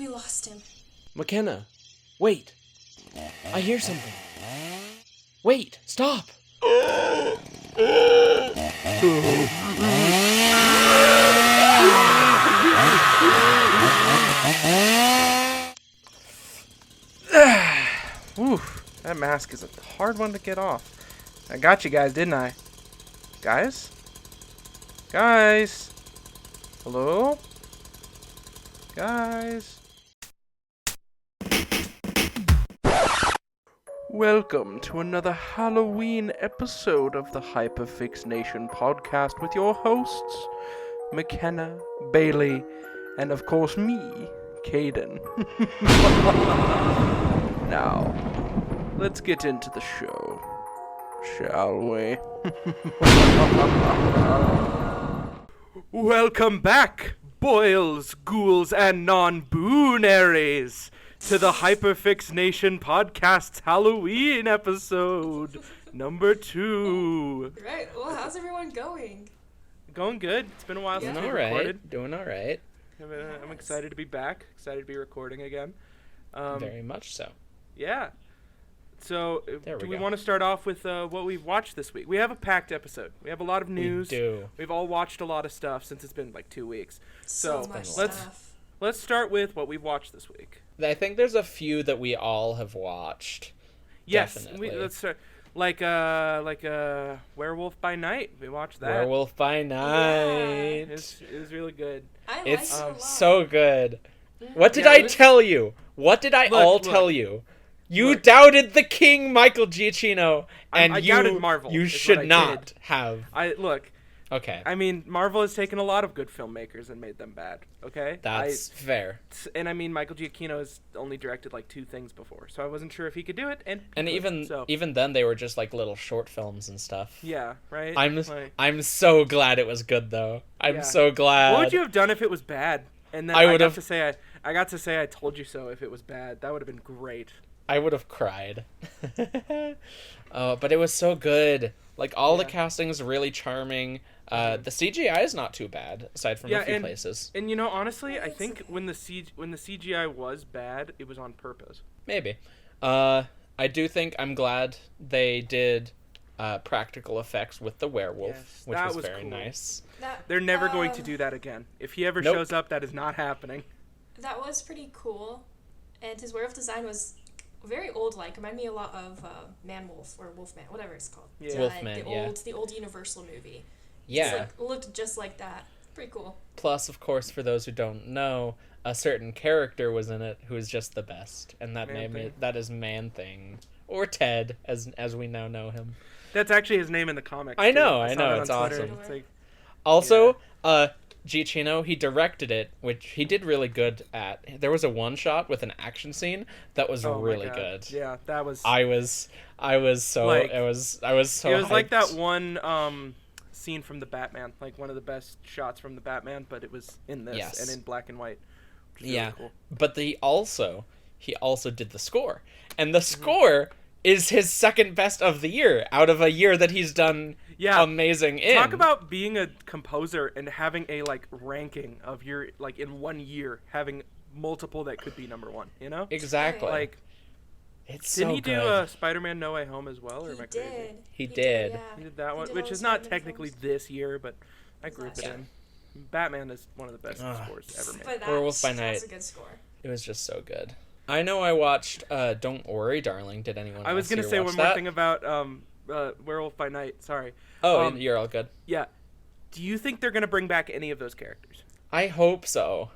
we lost him. Mckenna, wait. I hear something. Wait, stop. Whew, that mask is a hard one to get off. I got you guys, didn't I? Guys? Guys? Hello? Guys? Welcome to another Halloween episode of the Hyperfixnation podcast with your hosts, Mckenna, Bailey, and of course me, Kaden. Now, let's get into the show, shall we? Welcome back, boils, ghouls, and non-boonaries, to the Hyperfixnation podcast's Halloween episode, number 2. Right, well, how's everyone going? Going good. It's been a while since we Doing alright. recorded. Doing alright. I'm excited to be back. Excited to be recording again. Very much so. Yeah. So, There we do we go. want to start off with what we've watched this week? We have a packed episode. We have a lot of news. We do. We've all watched a lot of stuff since it's been like 2 weeks. So So, much let's stuff. let's start with what we've watched this week. I think there's a few that we all have watched. Yes, Definitely. let's start. Like Werewolf by Night. We watched that. Werewolf by Night. It was really good. I like It's it a lot. so good. What did Yeah, I it was- tell you? What did I Look. tell you? You Look. doubted the king, Michael Giacchino, and I you doubted Marvel, you is what should I not did. have. Look. Okay, I mean, Marvel has taken a lot of good filmmakers and made them bad. Okay. that's fair. And I mean, Michael Giacchino has only directed like 2 things before, so I wasn't sure if he could do it. And he could, even then, they were just like little short films and stuff. yeah, right. I'm so glad it was good though. I'm Yeah. so glad. What would you have done if it was bad? And then I I would got have- to say I got to say I told you so. If it was bad, that would have been great. I would have cried. But it was so good. Like all the Yeah. casting is really charming. The CGI is not too bad, aside from a few places. And you know, honestly, I think when the CGI was bad, it was on purpose. Maybe. I do think I'm glad they did practical effects with the werewolf, Yes, which that was was very cool. nice. They're never going to do that again. If he ever Nope. shows up, that is not happening. That was pretty cool. And his werewolf design was very old-like. Reminded me a lot of Man-Wolf or Wolfman, whatever it's called. Yeah. Wolfman, the old Universal movie. Yeah. It's looked just like that. Pretty cool. Plus, of course, for those who don't know, a certain character was in it who is just the best, and that Man-Thing. that is Man-Thing, or Ted, as we now know him. That's actually his name in the comics. I too. know, saw I it know, on it's Twitter. awesome. It's like, Also, Giacchino, he directed it, which he did really good at. There was a one shot with an action scene that was oh my really God. good. Yeah, that was. I was so Like, I was so. It was like hyped. that one scene from the Batman, like one of the best shots from the Batman, but it was in this Yes. and in black and white. Which is really Yeah, cool. but he also did the score, and the score is his second best of the year out of a year that he's done amazing in. Talk about being a composer and having a like ranking of your like in 1 year having multiple that could be number 1. You know, Exactly. like It's so didn't he good. do Spider-Man: No Way Home as well, or am I crazy? He did. Yeah. He did that one, did which all is the not Spider-Man technically films. this year, but I group it Yeah. in. Batman is one of the best Ugh. scores ever made. But Werewolf by that's Night. a good score. It was just so good. I know I watched Don't Worry, Darling. Did anyone I was else gonna here say watch one more that? thing about Werewolf by Night. Sorry. Oh, Um, you're all good. Yeah. Do you think they're gonna bring back any of those characters? I hope so.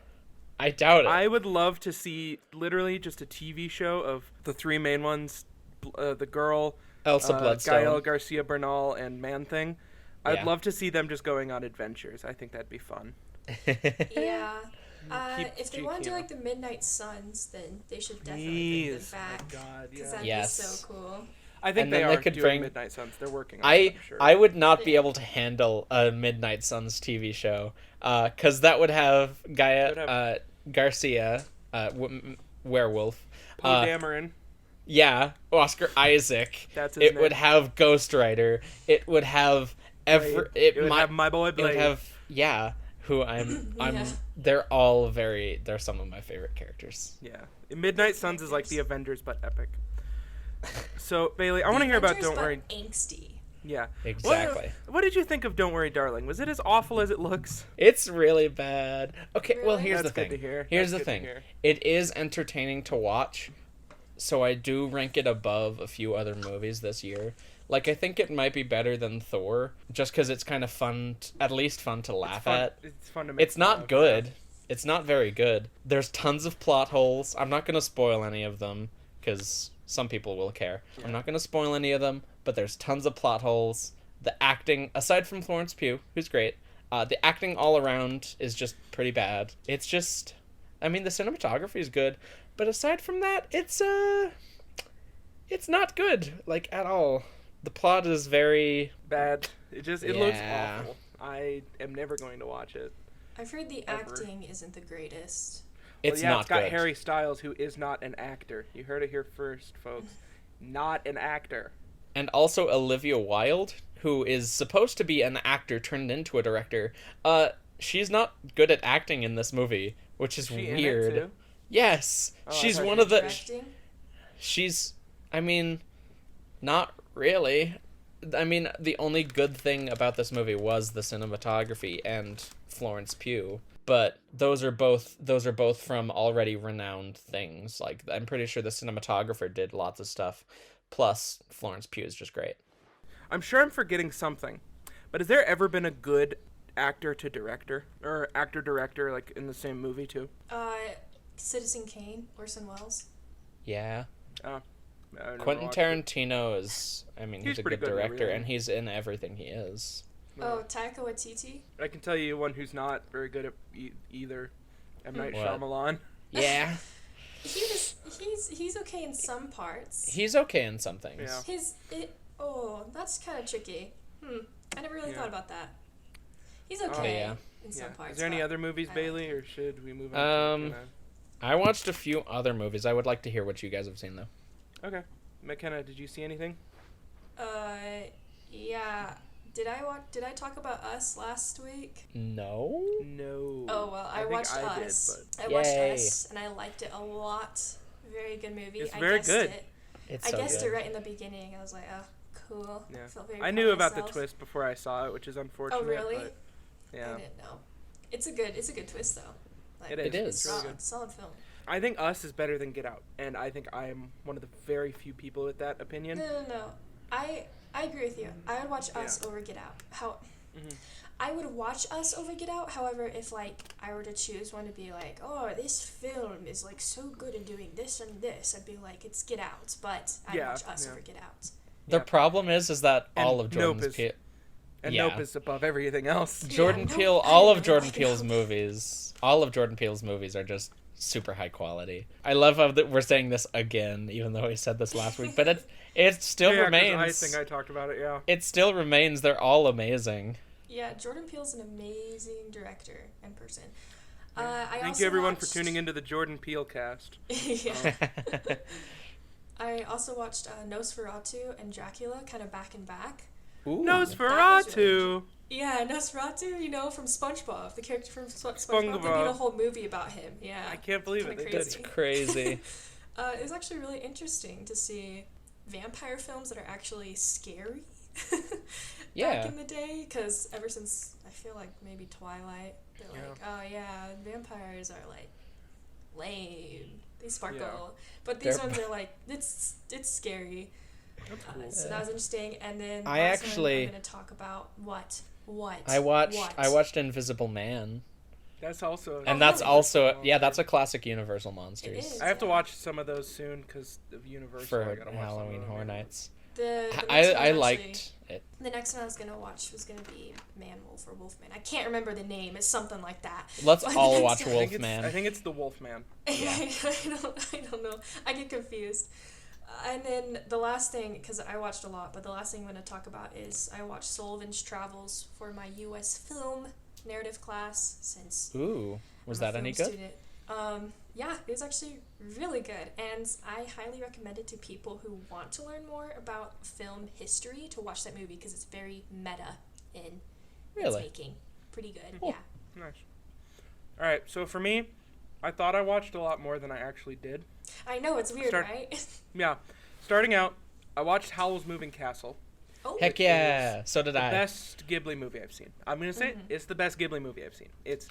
I doubt it. I would love to see literally just a TV show of the 3 main ones, the girl, Elsa Bloodstone. Gael Garcia Bernal, and Man-Thing. I'd Yeah. love to see them just going on adventures. I think that'd be fun. Yeah. Keep If they want to do Giacchino. like the Midnight Suns, then they should definitely Please. bring them back. Oh my God, Because yeah. that'd Yes. be so cool. I think And they then they are could doing bring- Midnight Suns. They're working on it, I'm sure. I would not be Yeah. able to handle a Midnight Suns TV show, because that would have Garcia, Werewolf. Poe Dameron. Yeah, Oscar Isaac. That's his It name. would have Ghost Rider. It would have Blade. It would have my boy It would Blade. have who I'm Yeah. they're some of my favorite characters. Yeah. Midnight Suns is like the Avengers, but epic. So, Bailey, I want to hear about Don't Worry. Angsty. Yeah. Exactly. What did you think of Don't Worry, Darling? Was it as awful as it looks? It's really bad. Okay, well, Really? here's That's the thing. good to hear. Here's That's the good to thing. hear. It is entertaining to watch, so I do rank it above a few other movies this year. Like, I think it might be better than Thor, just because it's kind of fun, at least fun to laugh at. It's fun to make It's not good. It's not very good. There's tons of plot holes. I'm not going to spoil any of them, because some people will care. Yeah. I'm not going to spoil any of them, but there's tons of plot holes. The acting, aside from Florence Pugh, who's great, the acting all around is just pretty bad. It's just, I mean, the cinematography is good, but aside from that, it's not good, like, at all. The plot is very bad. It looks Yeah. awful. I am never going to watch it. I've heard the acting isn't the greatest. It's Well, not it's got good. Harry Styles, who is not an actor. You heard it here first, folks. Not an actor. And also Olivia Wilde, who is supposed to be an actor turned into a director. She's not good at acting in this movie, which is She in it, weird. too? Yes, Oh, I she's thought one she of the. Directing? She's, I mean, not really. I mean, the only good thing about this movie was the cinematography and Florence Pugh. But those are both from already renowned things. Like, I'm pretty sure the cinematographer did lots of stuff. Plus, Florence Pugh is just great. I'm sure I'm forgetting something. But has there ever been a good actor to director? Or actor-director, like, in the same movie, too? Citizen Kane, Orson Welles. Yeah. Oh. I never Quentin watched it. Tarantino is, I mean, he's a pretty good good in director, everything. and he's in everything he is. Oh, Taika Waititi. I can tell you one who's not very good at either. M. Night What? Shyamalan. Yeah. He's okay in some parts. He's okay in some things. Yeah. That's kind of tricky. I never really Yeah. thought about that. He's Oh, okay yeah. in some parts. Is there any but other movies, I like Bailey, him. or should we move on to McKenna? I watched a few other movies. I would like to hear what you guys have seen, though. Okay. McKenna, did you see anything? Yeah. Did I talk about Us last week? No? No. Oh well, I think watched I Us. Did, I watched Yay. Us, and I liked it a lot. Very good movie. It's I very guessed good. It. It's I so guessed good. it right in the beginning. I was like, oh, cool. Yeah. Felt very I proud knew of about the myself. twist before I saw it, which is unfortunate. Oh really? But, I yeah. didn't know. It's a good twist though. Like, It is. It is. It's It's really solid, good. solid film. I think Us is better than Get Out, and I think I am one of the very few people with that opinion. No. I agree with you. I would watch Us over Get Out. I would watch Us over Get Out. However, if like I were to choose one to be like, oh, this film is like so good in doing this and this, I'd be like, it's Get Out. But I'd Yeah, watch Us yeah. over Get Out. The Yeah. problem is that And all of Nope Jordan's is- And Yeah. Nope is above everything else. Jordan Yeah, Peele, Nope, all I of know, Jordan I Peele's know. movies, all of Jordan Peele's movies are just super high quality. I love how that we're saying this again, even though we said this last week, but it still Yeah, 'cause remains. I think I talked about it, yeah. It still remains. They're all amazing. Yeah, Jordan Peele's an amazing director and person. Thank you, everyone, for tuning into the Jordan Peele cast. Yeah. I also watched Nosferatu and Dracula kind of back and back. Ooh. Nosferatu! Yeah, Nosferatu, you know, from SpongeBob, the character from SpongeBob. They SpongeBob. made a whole movie about him. Yeah. I can't believe it. Kinda They crazy. did. That's crazy. It was actually really interesting to see vampire films that are actually scary. Yeah. Back in the day, because ever since I feel like maybe Twilight, they're like, oh yeah, vampires are like lame. They sparkle, Yeah. but these They're- ones are like it's scary. That's cool. So that was interesting. And then I last one actually- I'm gonna talk about what. I watched Invisible Man, That's also... and Oh, that's really? also that's a classic Universal Monsters is. I have to Yeah. watch some of those soon because of Universal. I for gotta watch some Halloween of them, Horror yeah. Nights. The next I one actually- liked it. The next one I was gonna watch was gonna be Man Wolf or Wolfman. I can't remember the name. It's something like that. Let's But all the watch next- Wolfman. I think it's the Wolfman. Yeah. I don't know. I get confused. And then the last thing, because I watched a lot, but the last thing I'm going to talk about is I watched Sullivan's Travels for my U.S. film narrative class since Ooh, was I'm a that any film good? student. Yeah, it was actually really good, and I highly recommend it to people who want to learn more about film history to watch that movie because it's very meta in its Really? making. Pretty good, Cool. yeah. Nice. All right, so for me, I thought I watched a lot more than I actually did. I know, it's weird, right? Yeah. Starting out, I watched Howl's Moving Castle. Oh. Heck yeah! So did I. The best Ghibli movie I've seen. I'm going to say it's the best Ghibli movie I've seen. It's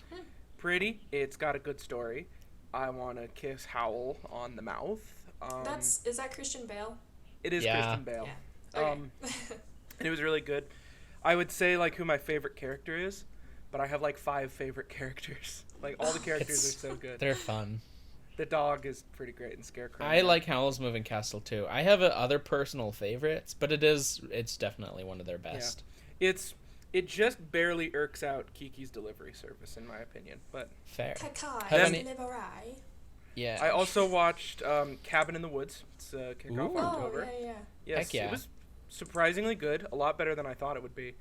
pretty. It's got a good story. I want to kiss Howl on the mouth. Is that Christian Bale? It is Christian Bale. Yeah. Okay. And it was really good. I would say, like, who my favorite character is, but I have, like, 5 favorite characters. Like, all the characters are so good. They're fun. The dog is pretty great in Scarecrow. I like Howl's Moving Castle too. I have other personal favorites, but it's definitely one of their best. Yeah. It just barely irks out Kiki's delivery service, in my opinion. But fair. Delivery. Yeah. I also watched Cabin in the Woods. It's kick off October. Oh, yeah. Yes, Heck yeah. It was surprisingly good. A lot better than I thought it would be.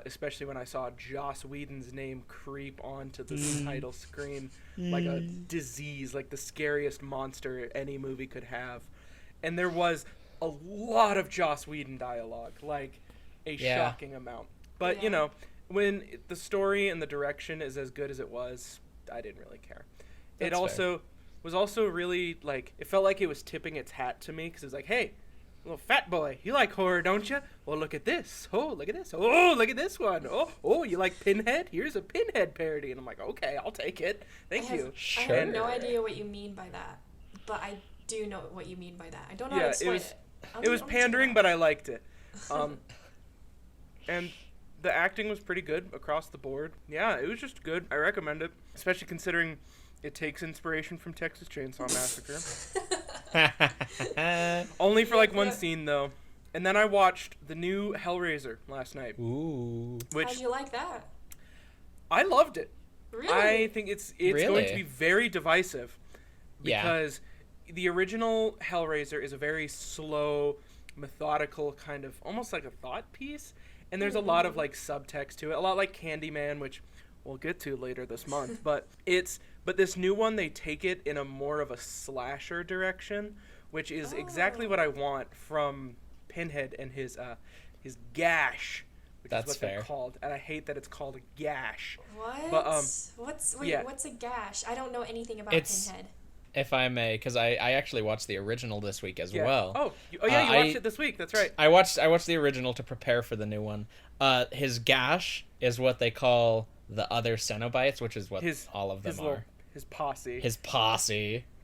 Especially when I saw Joss Whedon's name creep onto the title screen like a disease, like the scariest monster any movie could have. And there was a lot of Joss Whedon dialogue, like a shocking amount. But, you know, when the story and the direction is as good as it was, I didn't really care. That's it also was also really, like, it felt like it was tipping its hat to me because it was like, hey, little fat boy, you like horror, don't you? Well, look at this. Oh, look at this. Oh, look at this one. Oh, you like Pinhead? Here's a Pinhead parody. And I'm like, okay, I'll take it. Thank you. I have no idea what you mean by that, but I do know what you mean by that. I don't know how to explain it. It was pandering, but I liked it. And the acting was pretty good across the board. Yeah, it was just good. I recommend it, especially considering it takes inspiration from Texas Chainsaw Massacre. Only for like one scene though. And then I watched the new Hellraiser last night. Ooh. How'd you like that? I loved it. Really? I think it's Really? going to be very divisive because the original Hellraiser is a very slow, methodical kind of almost like a thought piece, and there's a lot of like subtext to it, a lot like Candyman, which we'll get to later this month. But this new one, they take it in a more of a slasher direction, which is exactly what I want from Pinhead and his gash, which is what they're called. And I hate that it's called a gash. What? But what's a gash? I don't know anything about Pinhead. If I may, because I actually watched the original this week as well. Oh yeah, you watched it this week. That's right. I watched the original to prepare for the new one. His gash is what they call the other Cenobites, which is what all of them are. His posse.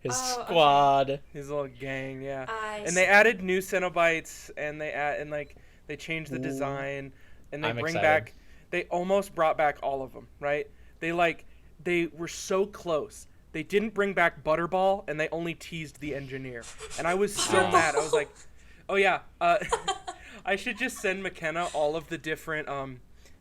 His squad. Okay. His little gang, yeah. And they added new Cenobites, and they changed the design, and they back. They almost brought back all of them, right? They were so close. They didn't bring back Butterball, and they only teased the engineer. And I was so mad. I was like, oh yeah, I should just send Mckenna all of the different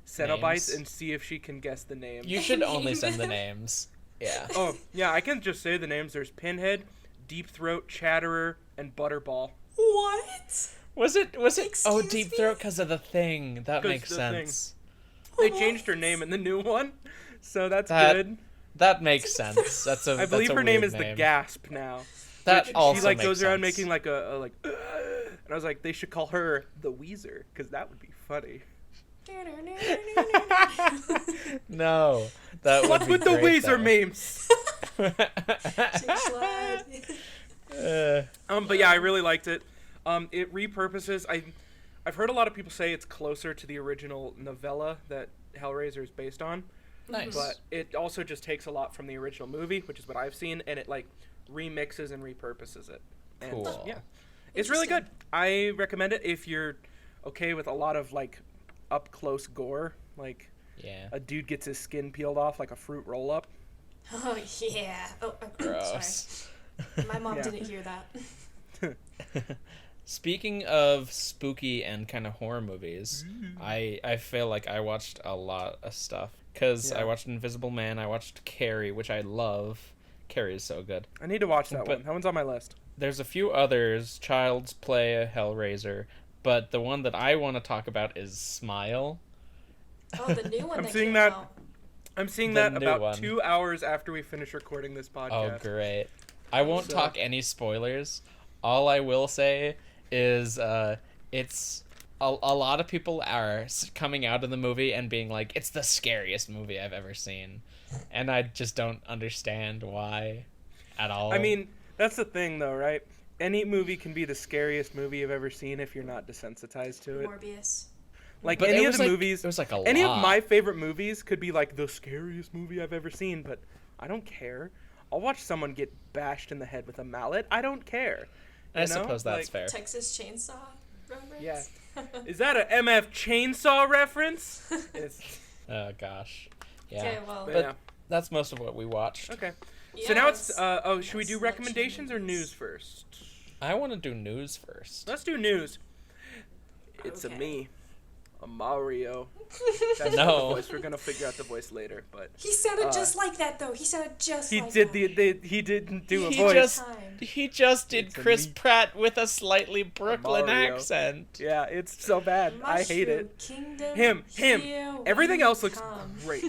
Cenobites and see if she can guess the names. You should only send the names. Yeah. Oh, yeah, I can just say the names. There's Pinhead, Deep Throat, Chatterer, and Butterball. What? Was it? Excuse Deep me? Throat because of the thing. That makes sense. They changed her name in the new one, so that's good. That makes sense. I believe her name is the Gasp now. That also she makes goes around sense. making like and I was like, they should call her the Weezer because that would be funny. No, that would What's be with the great, Weezer though. memes? But yeah, I really liked it. It repurposes. I've heard a lot of people say it's closer to the original novella that Hellraiser is based on. Nice. But it also just takes a lot from the original movie, which is what I've seen, and it like remixes and repurposes it. And, cool. Yeah, it's really good. I recommend it if you're okay with a lot of like up close gore, like a dude gets his skin peeled off like a fruit roll up. Oh yeah. Oh, gross. Sorry. My mom didn't hear that. Speaking of spooky and kind of horror movies, I feel like I watched a lot of stuff. Because I watched Invisible Man, I watched Carrie, which I love. Carrie is so good. I need to watch that one. That one's on my list. There's a few others, Child's Play, Hellraiser, but the one that I want to talk about is Smile. Oh, the new one I'm that seeing came that. out. I'm seeing that about 2 hours after we finish recording this podcast. Oh, great. I won't talk any spoilers. All I will say is it's a lot of people are coming out of the movie and being like, it's the scariest movie I've ever seen. And I just don't understand why at all. I mean, that's the thing, though, right? Any movie can be the scariest movie you've ever seen if you're not desensitized to it. Morbius. Like, but any of the movies... It was like a any lot. of my favorite movies could be, like, the scariest movie I've ever seen, but I don't care. I'll watch someone get bashed in the head with a mallet. I don't care. I suppose that's like, fair. Texas Chainsaw reference? Yeah. Is that a MF Chainsaw reference? Oh, gosh. Yeah. Okay, well. But that's most of what we watched. Okay. Yeah, So now it's... should we do recommendations or news first? I want to do news first. Let's do news. It's a me. A Mario. That's No. not the voice. We're going to figure out the voice later, but... He sounded just like that, though. He sounded just he like did that. he didn't do a He voice. just did It's a Chris me. Pratt with a slightly Brooklyn Mario. accent. Yeah, it's so bad. I hate it. Kingdom, Him. here Everything we else looks come. great.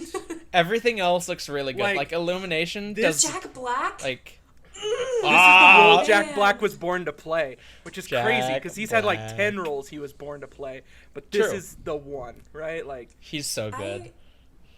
Everything else looks really good. Like, Like Illumination this- does Jack Black? like This is the role man. Jack Black was born to play, which is crazy Jack because he's had like Black. 10 roles he was born to play, but this True. is the one, right? Like, he's so good.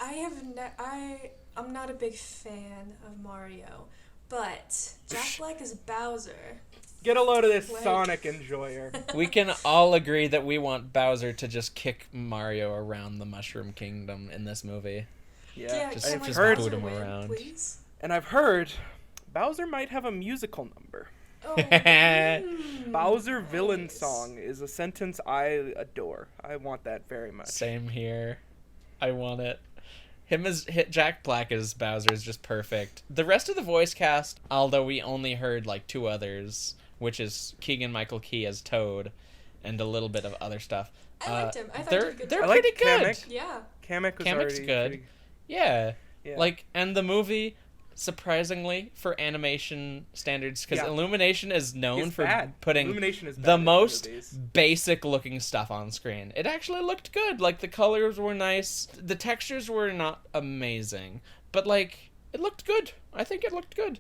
I'm not a big fan of Mario, but Jack Black is Bowser. get a load of this Like- Sonic enjoyer. We can all agree that we want Bowser to just kick Mario around the Mushroom Kingdom in this movie. Yeah, Just- can I've we just heard, boot Bowser him win, around. please? and I've heard Bowser might have a musical number. Oh, Bowser villain nice. song is a sentence I adore. I want that very much. Same here. I want it. Jack Black as Bowser is just perfect. The rest of the voice cast, although we only heard like 2 others, which is Keegan-Michael Key as Toad, and a little bit of other stuff. I liked him. I thought they're he did a good they're job. I like pretty good. Kamek. Yeah. Kamek was Kamek's already good. pretty- Yeah. Yeah. Like, and the movie, surprisingly, for animation standards, because Yeah. Illumination is known It's for bad. putting Illumination is bad the in most movies. basic looking stuff on screen. It actually looked good. Like, the colors were nice. The textures were not amazing. But, like, it looked good. I think it looked good.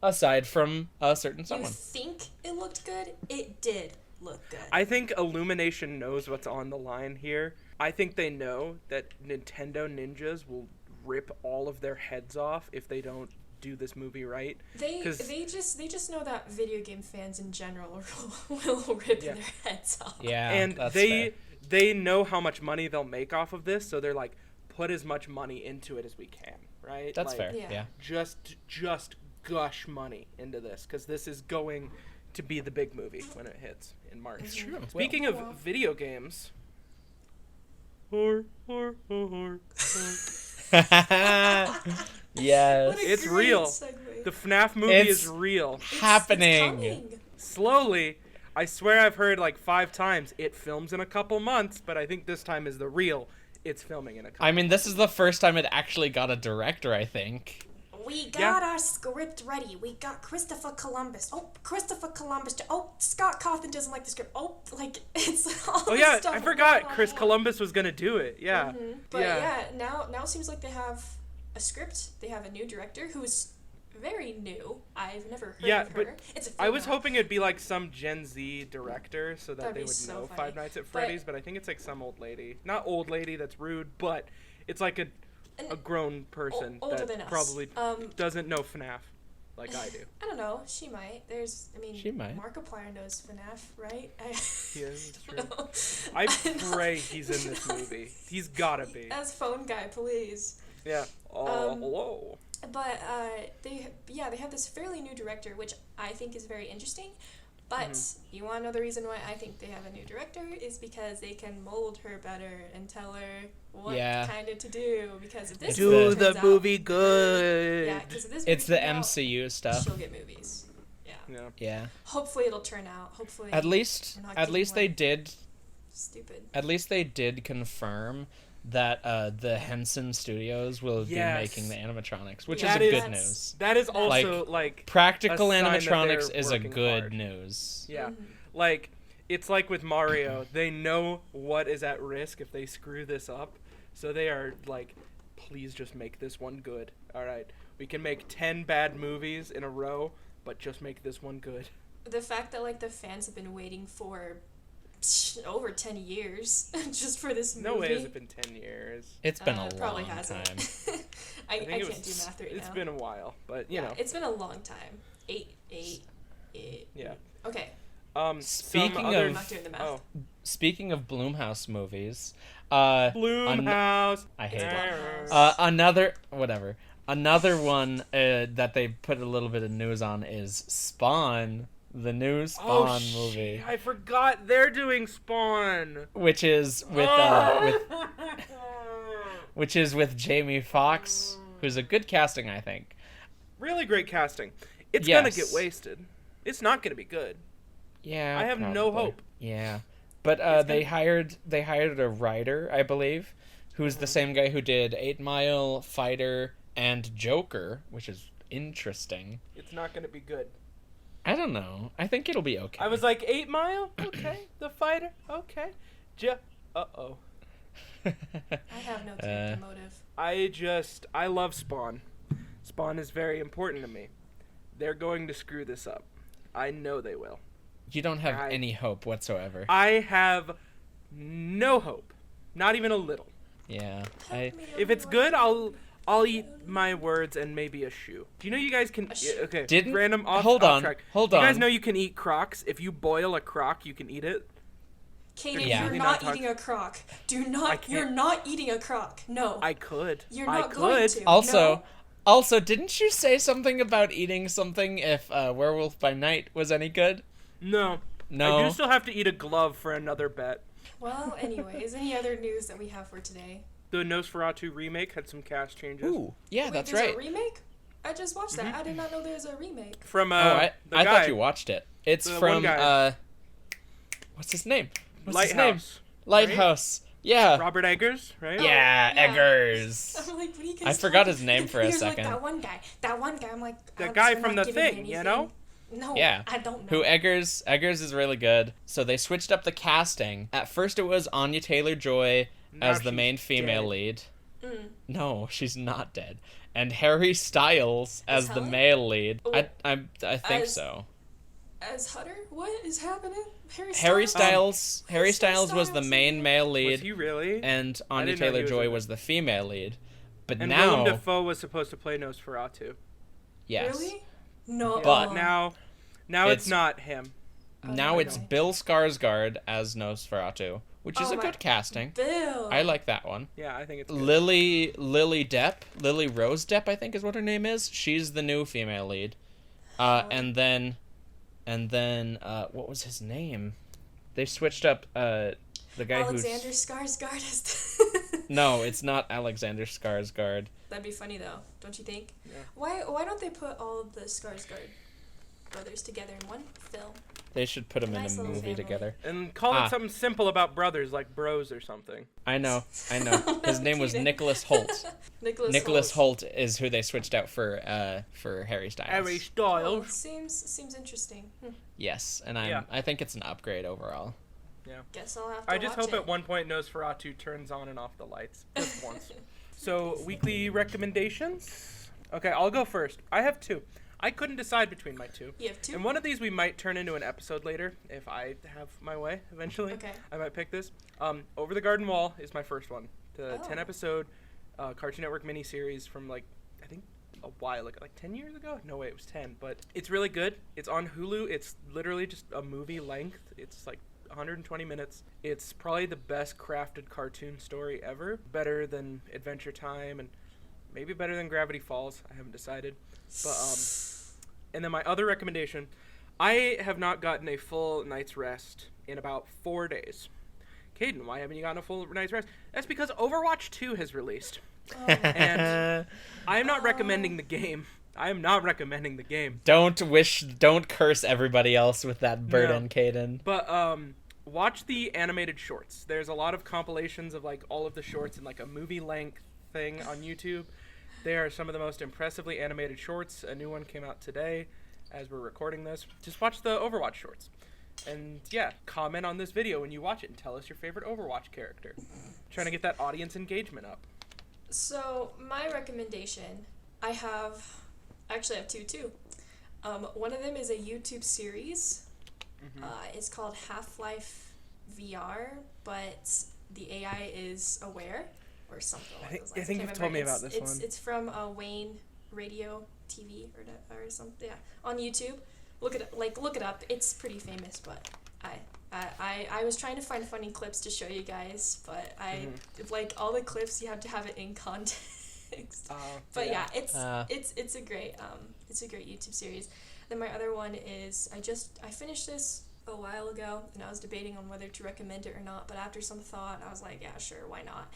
Aside from a certain You someone. think it looked good? It did look good. I think Illumination knows what's on the line here. I think they know that Nintendo ninjas will rip all of their heads off if they don't do this movie right. They 'Cause- just know that video game fans in general will rip Yeah. their heads off. Yeah, And that's they fair. they know how much money they'll make off of this, so they're like, put as much money into it as we can, right? That's Like, fair, Yeah. yeah. Just gush money into this, because this is going to be the big movie when it hits in March. It's true. Speaking Well. of video games... Yes. What a It's great real. segue. The FNAF movie It's- is real. It's happening. coming. Slowly, I swear I've heard like 5 times, it films in a couple months, but I think this time is the real, it's filming in a couple I mean, this is the first time it actually got a director, I think. We got our script ready. We got Christopher Columbus. Oh, Christopher Columbus. Oh, Scott Cawthon doesn't like the script. Oh, like, it's all Oh this yeah, stuff I forgot going Chris on. Columbus was gonna do it, yeah. But yeah, now it seems like they have a script. They have a new director who's very new. I've never heard Yeah, of her. but It's a I was female. hoping it'd be like some Gen Z director so that That'd they be would so know funny. Five Nights at But- Freddy's, but I think it's like some old lady. Not old lady that's rude, but it's like a grown person older that than us. probably doesn't know FNAF like I do. I don't know. She might. She might. Markiplier knows FNAF, right? Yeah, it's true. I pray he's in this movie. He's gotta be. As phone guy, please. Yeah. Oh, hello. But they have this fairly new director, which I think is very interesting. But you want to know the reason why I think they have a new director is because they can mold her better and tell her what Yeah. kind of to do. Because if this Do movie the turns out movie good. Yeah, because if this It's movie the turns out, MCU stuff. she'll get movies. Yeah. Yeah. Yeah. Hopefully it'll turn out. Hopefully. At least we're not they getting, like, did Stupid. At least they did confirm that the Henson Studios will Yes. be making the animatronics, which Yeah, is That a is- good that's- news. That is also like Practical a sign that animatronics they're is a working good hard. news. Yeah. Mhm. Like, it's like with Mario. They know what is at risk if they screw this up. So they are like, please just make this one good. All right. We can make 10 bad movies in a row, but just make this one good. The fact that like the fans have been waiting for over 10 years just for this movie. No way has it been 10 years. It's been a probably long hasn't. time. I can't do math right now. It's been a while, but you know. It's been a long time. Eight. Yeah. Okay. Speaking I'm of not doing the math. speaking of Blumhouse movies, Blumhouse. I hate It's it. Blumhouse. Another one that they put a little bit of news on is Spawn, the new Spawn movie, I forgot they're doing Spawn. which is with which is with Jamie Foxx, who's a good casting, I think. Really great casting. It's Yes. gonna get wasted. It's not gonna be good. Yeah, I have no probably. hope. Yeah, but they hired a writer, I believe, who's the same guy who did 8 Mile, Fighter, and Joker, which is interesting. It's not gonna be good. I don't know. I think it'll be okay. I was like, 8 Mile? Okay. The Fighter? Okay. Uh-oh. I have no character motive. I love Spawn. Spawn is very important to me. They're going to screw this up. I know they will. You don't have any hope whatsoever. I have no hope. Not even a little. Yeah. If it's good, I'll eat my words and maybe a shoe. Do you know you guys can... Okay, Didn't... random off Hold on. track. Hold You on. guys know you can eat crocs? If you boil a croc, you can eat it? Kaden, Yeah. you're Really not not eating a croc. I can't- You're not eating a croc. No. I could. You're I not going could. to. Also, didn't you say something about eating something if Werewolf by Night was any good? No. No. I do still have to eat a glove for another bet. Well, anyways, any other news that we have for today? The Nosferatu remake had some cast changes. Ooh, yeah, Wait, that's there's right. a remake? I just watched that. I did not know there was a remake. From Oh, I the guy, thought you watched it. It's The from one guy. what's his name? Lighthouse. Lighthouse. Yeah. Robert Eggers, right? Yeah, yeah. Eggers. I'm like, what are you guys I forgot talking- his name for a He was second. Like, that one guy. I'm like, The Alex, guy you're from not The giving me Thing, you anything. know? No, Yeah. I don't know. Who Eggers is really good. So they switched up the casting. At first it was Anya Taylor-Joy Now as the she's main female dead. lead. Mm. No, she's not dead. And Harry Styles as the Helen? male lead. Oh. I think As- so. As Hutter? What is happening? Harry Styles? Styles was the main male lead. Was he really? And Anya didn't know he was Taylor-Joy in it. was the female lead. But And now, Willem Dafoe was supposed to play Nosferatu. yes. Really? No. But Now it's It's- not him. Now it's Okay. Bill Skarsgård as Nosferatu, which is Oh a my- good casting. Bill. I like that one. Yeah, I think it's good. Lily Rose Depp, I think is what her name is. She's the new female lead. And then what was his name? They switched up the guy Alexander who's Skarsgård is the... No, it's not Alexander Skarsgård. That'd be funny though, don't you think? Yeah. Why don't they put all of the Skarsgård brothers together in one film? They should put them Nice in a little movie family. together. And call it something simple about brothers, like Bros or something. I know. His name was Kidding. Nicholas Holt. Nicholas Holt is who they switched out for Harry Styles. Harry Oh, Styles. seems interesting. Yes, and Yeah. I think it's an upgrade overall. Guess I'll have to I just watch hope it. at one point Nosferatu turns on and off the lights. Just once. So, weekly recommendations? Okay, I'll go first. I have 2. I couldn't decide between my 2. You have 2? And one of these we might turn into an episode later, if I have my way, eventually. Okay. I might pick this. Over the Garden Wall is my first one. The 10-episode Cartoon Network miniseries from, like, I think a while ago. Like 10 years ago? No way, it was 10. But it's really good. It's on Hulu. It's literally just a movie length. It's, like, 120 minutes. It's probably the best crafted cartoon story ever. Better than Adventure Time and maybe better than Gravity Falls. I haven't decided. But, and then my other recommendation, I have not gotten a full night's rest in about 4 days. Kaden, why haven't you gotten a full night's rest? That's because Overwatch 2 has released. And I am not recommending the game. I am not recommending the game. Don't curse everybody else with that burden, No. Kaden. But watch the animated shorts. There's a lot of compilations of like all of the shorts in like a movie length thing on YouTube. They are some of the most impressively animated shorts. A new one came out today as we're recording this. Just watch the Overwatch shorts. And yeah, comment on this video when you watch it and tell us your favorite Overwatch character. Trying to get that audience engagement up. So, my recommendation, I have 2 too. One of them is a YouTube series. It's called Half-Life VR, but the AI is aware or something like those lines. I think you've told me about this one. It's from Wayne Radio TV or something. Yeah, on YouTube. Look it up. It's pretty famous, but I was trying to find funny clips to show you guys, but like all the clips you have to have it in context. But yeah, it's a great YouTube series. Then my other one is I finished this a while ago, and I was debating on whether to recommend it or not, but after some thought, I was like, yeah, sure, why not?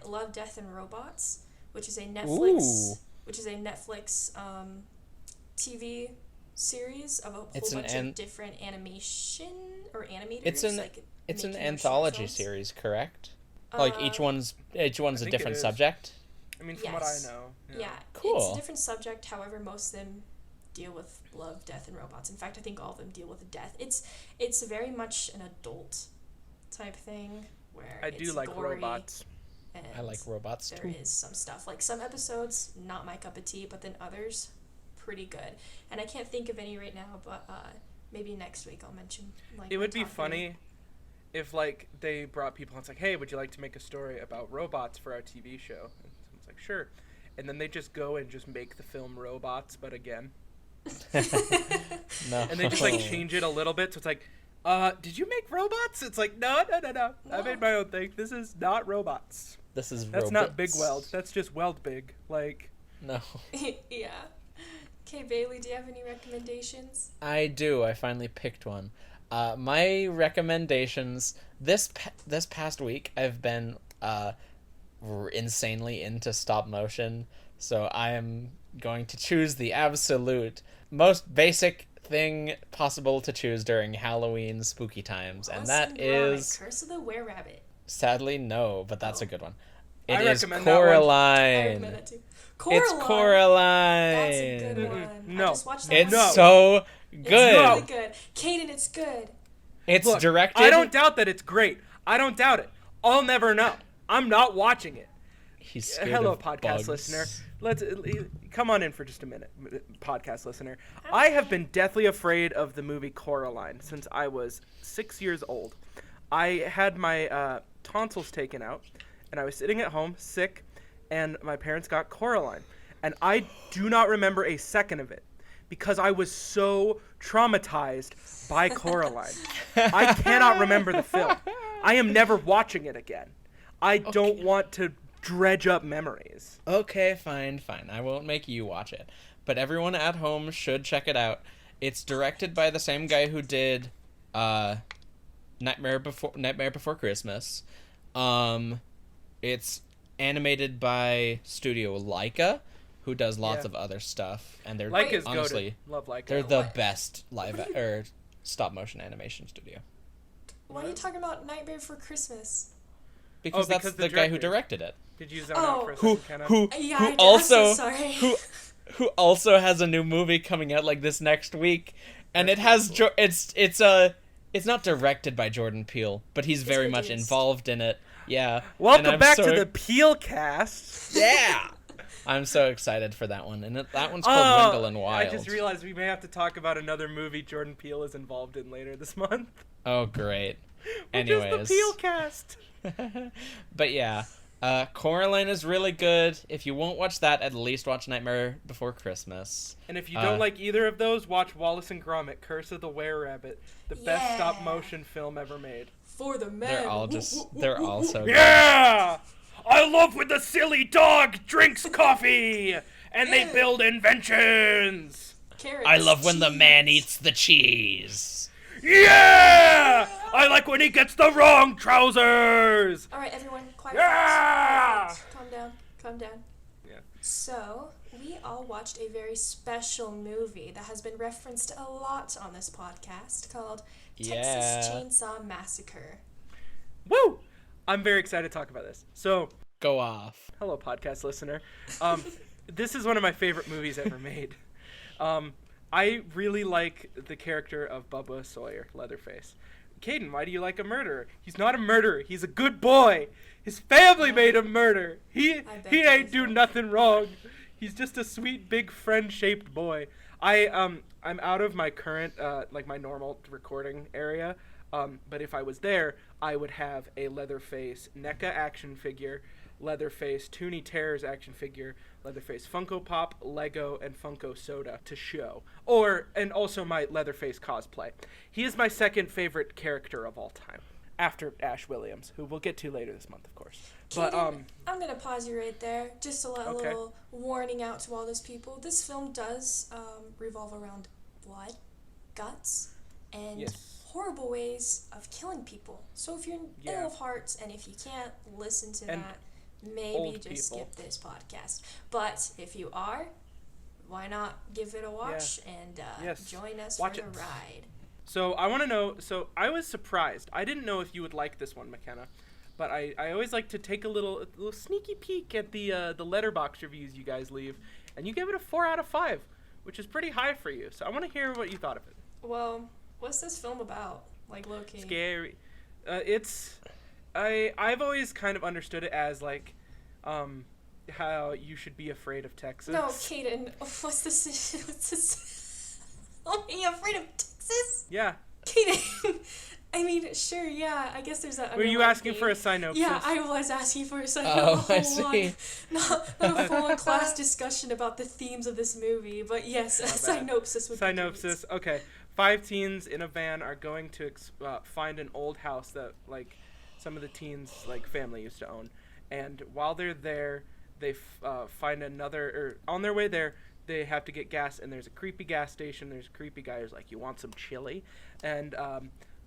Love, Death, and Robots, which is a Netflix TV series of a whole bunch of different animation or animators. It's an anthology series, correct? Like each one's a different subject. I mean, from what I know. Yeah, cool. It's a different subject. However, most of them deal with love, death, and robots. In fact, I think all of them deal with death. It's very much an adult type thing where I do like gory, robots. I like robots too. There is some stuff, like some episodes, not my cup of tea, but then others, pretty good. And I can't think of any right now, but maybe next week I'll mention. Like, it would be funny if like they brought people and it's like, hey, would you like to make a story about robots for our TV show? And someone's like, sure. And then they just go and just make the film Robots, but again. No. And they just like change it a little bit, so it's like, did you make robots? It's like, no. I made my own thing. This is not robots. That's robots. Not big weld. That's just weld big. Like. No. Yeah. Okay, Bailey, do you have any recommendations? I do. I finally picked one. My recommendations this past week, I've been insanely into stop motion, so I am going to choose the absolute most basic thing possible to choose during Halloween spooky times, and that is Curse of the Were-Rabbit. Sadly, no, but that's a good one. I It is recommend Coraline. I recommend that too. Coraline. It's Coraline. That's a good one. No. I just watched that It's one. so good. It's really good. Kaden, it's good. It's Look, directed. I don't doubt that it's great. I don't doubt it. I'll never know. I'm not watching it. He's scared Hello, of podcast bugs. listener. Let's come on in for just a minute, podcast listener. I have been deathly afraid of the movie Coraline since I was 6 years old. I had my tonsils taken out, and I was sitting at home sick, and my parents got Coraline, and I do not remember a second of it because I was so traumatized by Coraline. I cannot remember the film. I am never watching it again. I don't want to dredge up memories. Okay, fine. I won't make you watch it. But everyone at home should check it out. It's directed by the same guy who did Nightmare Before Christmas. It's animated by Studio Laika, who does lots of other stuff, and they're Laika's honestly goated. Love Laika. they're the best stop motion animation studio. Why are you talking about Nightmare Before Christmas? Because that's the guy who directed it. Did you zone out for a second, Kenna? Who I'm so sorry. who also has a new movie coming out like this next week, and it has it's not directed by Jordan Peele, but he's very much involved in it. Yeah. Welcome back to the Peele cast. Yeah. I'm so excited for that one, and that one's called Wendell and Wild. I just realized we may have to talk about another movie Jordan Peele is involved in later this month. Oh, great. Anyways, the Peele cast. But yeah, Coraline is really good. If you won't watch that, at least watch Nightmare Before Christmas. And if you don't like either of those, watch Wallace and Gromit: Curse of the Were-Rabbit, the best stop motion film ever made. For the men. They're all so good. Yeah! I love when the silly dog drinks coffee and they build inventions. Carrots, I love when the man eats the cheese. Yeah! I like when he gets the wrong trousers. All right, everyone, quiet. Yeah! Calm down. Yeah. So, we all watched a very special movie that has been referenced a lot on this podcast called Texas Chainsaw Massacre. Woo! I'm very excited to talk about this. So, go off. Hello, podcast listener. This is one of my favorite movies ever made. I really like the character of Bubba Sawyer, Leatherface. Kaden, why do you like a murderer? He's not a murderer. He's a good boy. His family made him murder. He ain't do nothing wrong. He's just a sweet, big, friend-shaped boy. I'm out of my current, my normal recording area. But if I was there, I would have a Leatherface NECA action figure, Leatherface Toonie Terrors action figure, Leatherface Funko Pop, Lego, and Funko Soda to show. And also my Leatherface cosplay. He is my second favorite character of all time, after Ash Williams, who we'll get to later this month, of course. Kaden, I'm going to pause you right there, just to let a little warning out to all those people. This film does revolve around blood, guts, and horrible ways of killing people. So if you're ill of heart, and if you can't listen to that, maybe just skip this podcast. But if you are, why not give it a watch and join us for the ride. So I want to know, so I was surprised. I didn't know if you would like this one, Mckenna. But I always like to take a little sneaky peek at the letterbox reviews you guys leave. And you gave it a 4 out of 5, which is pretty high for you. So I want to hear what you thought of it. Well, what's this film about? Like, low-key. Scary. I've always kind of understood it as, like, how you should be afraid of Texas. No, Kaden, what's this? Are you afraid of Texas? Yeah. Kaden, I mean, sure, yeah, I guess there's that. Were you asking for a synopsis? Yeah, I was asking for a synopsis. Oh, I see. Not a full-on class discussion about the themes of this movie, but yes, a synopsis would be Synopsis, okay. 5 teens in a van are going to find an old house that, like, some of the teens' like family used to own, and while they're there, they find on their way there, they have to get gas, and there's a creepy gas station. There's a creepy guy who's like, "You want some chili?" And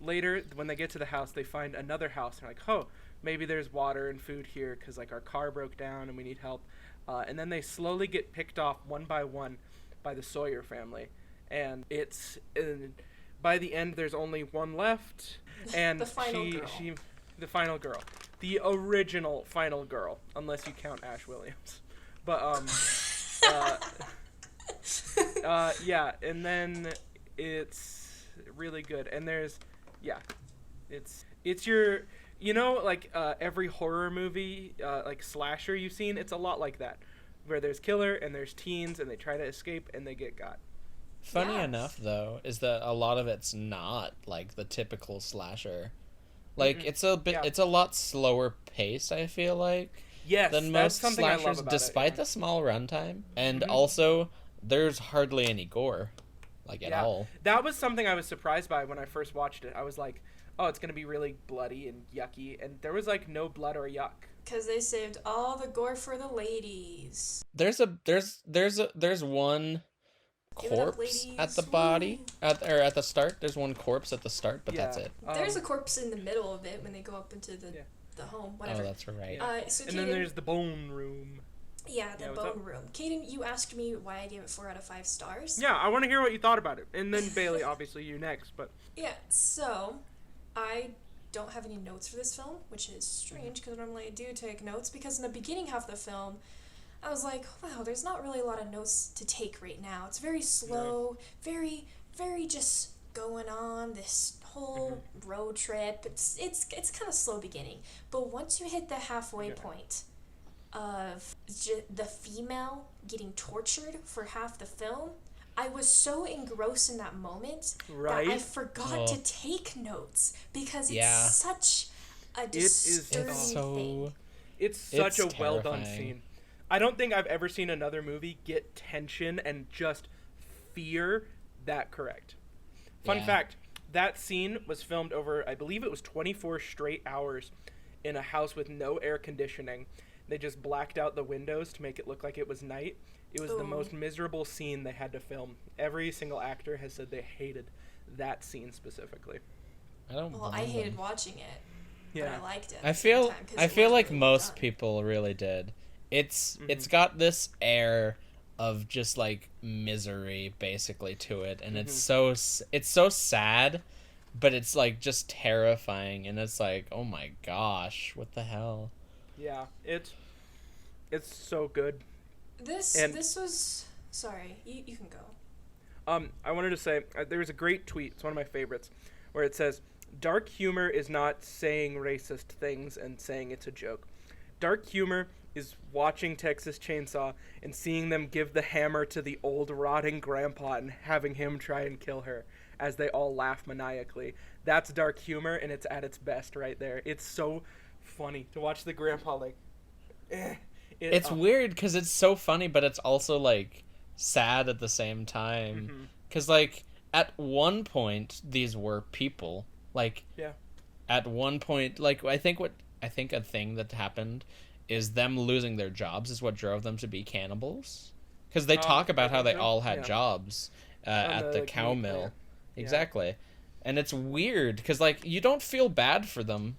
later, when they get to the house, they find another house. And they're like, "Oh, maybe there's water and food here because like our car broke down and we need help." And then they slowly get picked off one by one by the Sawyer family, and by the end, there's only one left, and the final girl, the original final girl, unless you count Ash Williams. But yeah, and then it's really good, and there's it's your, like every horror movie like slasher you've seen, it's a lot like that, where there's killer and there's teens and they try to escape and they get got. Funny enough, though, is that a lot of it's not like the typical slasher. Like, it's a lot slower paced, I feel like. Yes, than most slashers, despite the small runtime. And also, there's hardly any gore, like, at all. That was something I was surprised by when I first watched it. I was like, oh, it's going to be really bloody and yucky. And there was, like, no blood or yuck. Because they saved all the gore for the ladies. There's one corpse at the body at the start. There's one corpse at the start, but that's it. There's a corpse in the middle of it when they go up into the home, whatever. Oh, that's right. So and then there's the bone room. Yeah, the bone room. Kaden, you asked me why I gave it 4 out of 5 stars. Yeah, I want to hear what you thought about it. And then Bailey, obviously you next, but yeah, so I don't have any notes for this film, which is strange because normally I do take notes, because in the beginning half of the film I was like, wow, there's not really a lot of notes to take right now. It's very slow, very, very just going on this whole road trip. It's kind of slow beginning. But once you hit the halfway point of the female getting tortured for half the film, I was so engrossed in that moment that I forgot to take notes, because it's such a disturbing thing. It's such a well-done scene. I don't think I've ever seen another movie get tension and just fear that correct. Fun fact, that scene was filmed over, I believe it was 24 straight hours in a house with no air conditioning. They just blacked out the windows to make it look like it was night. It was the most miserable scene they had to film. Every single actor has said they hated that scene specifically. I hated watching it, but I liked it. I feel like most people really did. It's got this air of just like misery basically to it, and it's so sad, but it's like just terrifying, and it's like, oh my gosh, what the hell? Yeah, it's so good. This was, sorry, you can go. I wanted to say there was a great tweet. It's one of my favorites, where it says, "Dark humor is not saying racist things and saying it's a joke. Dark humor is watching Texas Chainsaw and seeing them give the hammer to the old rotting grandpa and having him try and kill her. as they all laugh maniacally. That's dark humor, and it's at its best right there. It's so funny to watch the grandpa like. It's weird because it's so funny, but it's also like sad at the same time. Because like at one point these were people. Like at one point, like I think a thing that happened is them losing their jobs is what drove them to be cannibals. Because they talk about how they all had jobs at the cow mill. Exactly. And it's weird because, like, you don't feel bad for them.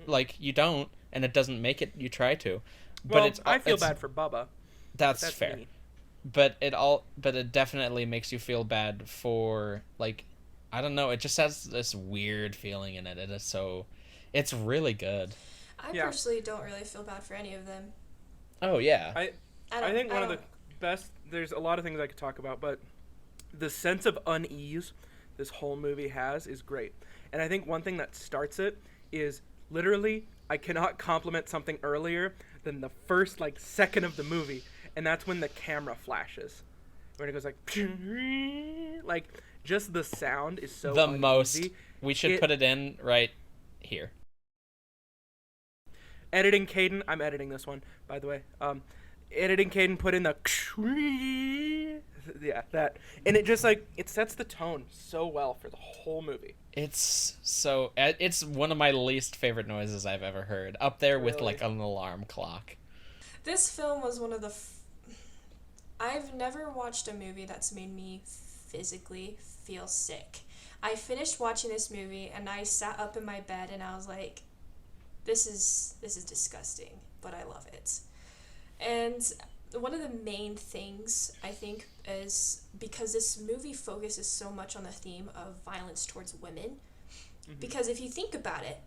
Like, you don't, and it doesn't make it you try to. But I feel bad for Bubba. That's fair. Me. But it definitely makes you feel bad for, like, I don't know, it just has this weird feeling in it. It's really good. I personally don't really feel bad for any of them. Oh, yeah. I think one of the best, there's a lot of things I could talk about, but the sense of unease this whole movie has is great. And I think one thing that starts it is literally, I cannot compliment something earlier than the first, like, second of the movie, and that's when the camera flashes. When it goes like just the sound is so the uneasy. Most. We should put it in right here. Editing Kaden, I'm editing this one, by the way. Editing Kaden put in the that, and it just like it sets the tone so well for the whole movie. It's one of my least favorite noises I've ever heard, up there with like an alarm clock. This film was one of the I've never watched a movie that's made me physically feel sick. I finished watching this movie and I sat up in my bed and I was like, this is disgusting, but I love it. And one of the main things, I think, is because this movie focuses so much on the theme of violence towards women. Because if you think about it,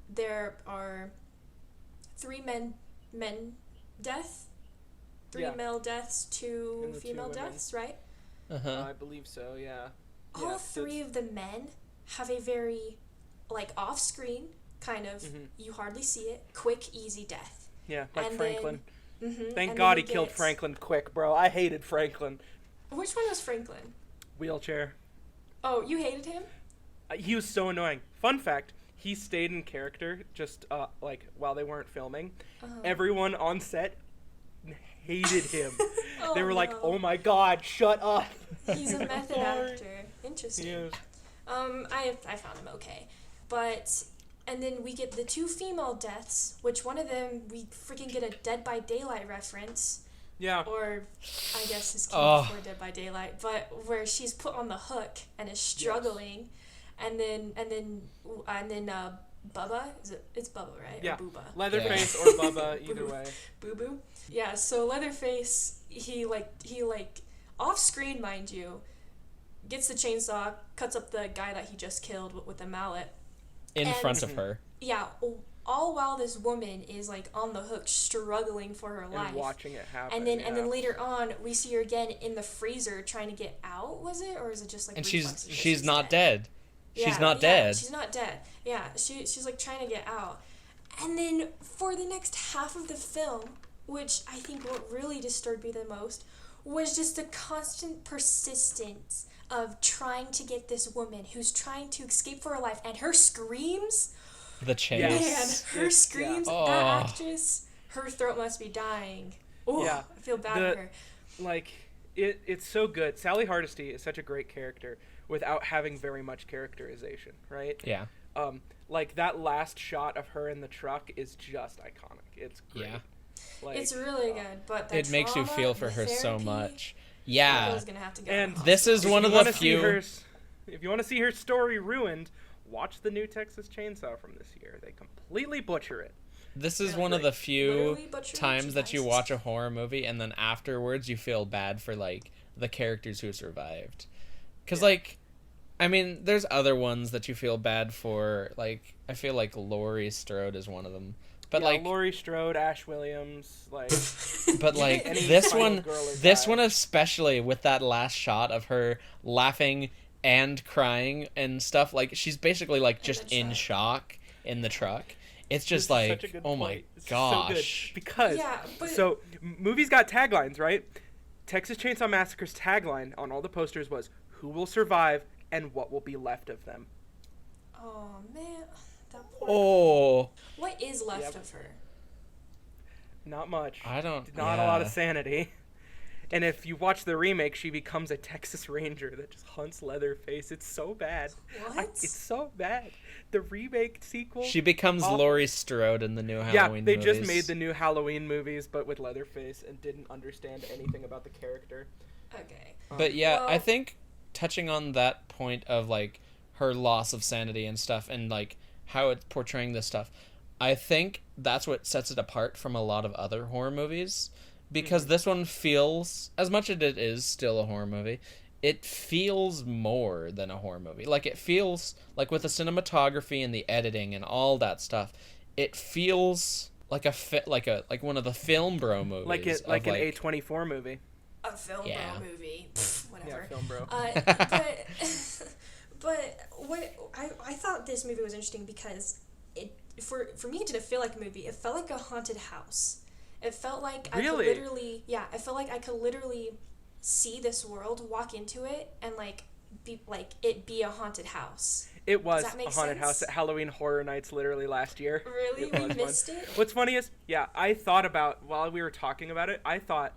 there are 3 male deaths, 2 female deaths, right? I believe so, yeah. All 3 of the men have a very, like, off-screen, kind of, you hardly see it, quick, easy death. Yeah, like and Franklin. Then, Thank God he killed Franklin quick, bro. I hated Franklin. Which one was Franklin? Wheelchair. Oh, you hated him? He was so annoying. Fun fact, he stayed in character just, like, while they weren't filming. Everyone on set hated him. They were like, oh my God, shut up. He's a method actor. Interesting. Yes. I found him okay. But, and then we get the 2 female deaths, which one of them, we freaking get a Dead by Daylight reference. Yeah. Or, I guess it's came before Dead by Daylight, but where she's put on the hook and is struggling, and then Bubba, it's Bubba, right? Yeah. Or Booba. Leatherface or Bubba, either way. Boo Boo. Yeah. So Leatherface, he off screen, mind you, gets the chainsaw, cuts up the guy that he just killed with the mallet. In front of her. Yeah. All while this woman is like on the hook, struggling for her life, and watching it happen. And then later on, we see her again in the freezer trying to get out. Was it, or is it just like? And she's not dead. She's not dead. She's not dead. Yeah, she's like trying to get out, and then for the next half of the film, which I think what really disturbed me the most was just the constant persistence of trying to get this woman who's trying to escape for her life, and her screams. The chase. Man, her screams. Yeah. That actress, her throat must be dying. Oh, yeah. I feel bad for her. Like, it's so good. Sally Hardesty is such a great character without having very much characterization, right? Yeah. Like, that last shot of her in the truck is just iconic. It's great. Yeah. Like, it's really good, but it makes you feel for her so much. Yeah. Gonna have to go and this is one of the few. If you want to see her story ruined, watch the new Texas Chainsaw from this year. They completely butcher it. This is one of the few times that you watch a horror movie and then afterwards you feel bad for, like, the characters who survived. Because, like, I mean, there's other ones that you feel bad for. Like, I feel like Laurie Strode is one of them. But, like, Laurie Strode, Ash Williams, like... But, like, this one especially, with that last shot of her laughing and crying and stuff, like, she's basically, like, just in shock in the truck. It's just like, oh my gosh. So because, so, movies got taglines, right? Texas Chainsaw Massacre's tagline on all the posters was, "Who will survive? and what will be left of them. Oh man, that poor. Oh. What is left of her? Not much. Not a lot of sanity. And if you watch the remake, she becomes a Texas Ranger that just hunts Leatherface. It's so bad. What? It's so bad. The remake sequel. She becomes Laurie Strode in the new Halloween movies. Yeah, they just made the new Halloween movies, but with Leatherface, and didn't understand anything about the character. Okay. But yeah, I think touching on that point of, like, her loss of sanity and stuff, and, like, how it's portraying this stuff, I think that's what sets it apart from a lot of other horror movies. Because this one feels, as much as it is still a horror movie, it feels more than a horror movie. Like, it feels, like, with the cinematography and the editing and all that stuff, it feels like like one of the film bro movies. Like an A24 movie. A film bro movie. Pfft, whatever. Yeah, film bro. But what I thought this movie was interesting because for me it didn't feel like a movie. It felt like a haunted house. It felt like I could literally see this world, walk into it, and be a haunted house. It was a haunted house at Halloween Horror Nights literally last year. Really? We missed it? What's funny is, I thought about, while we were talking about it, I thought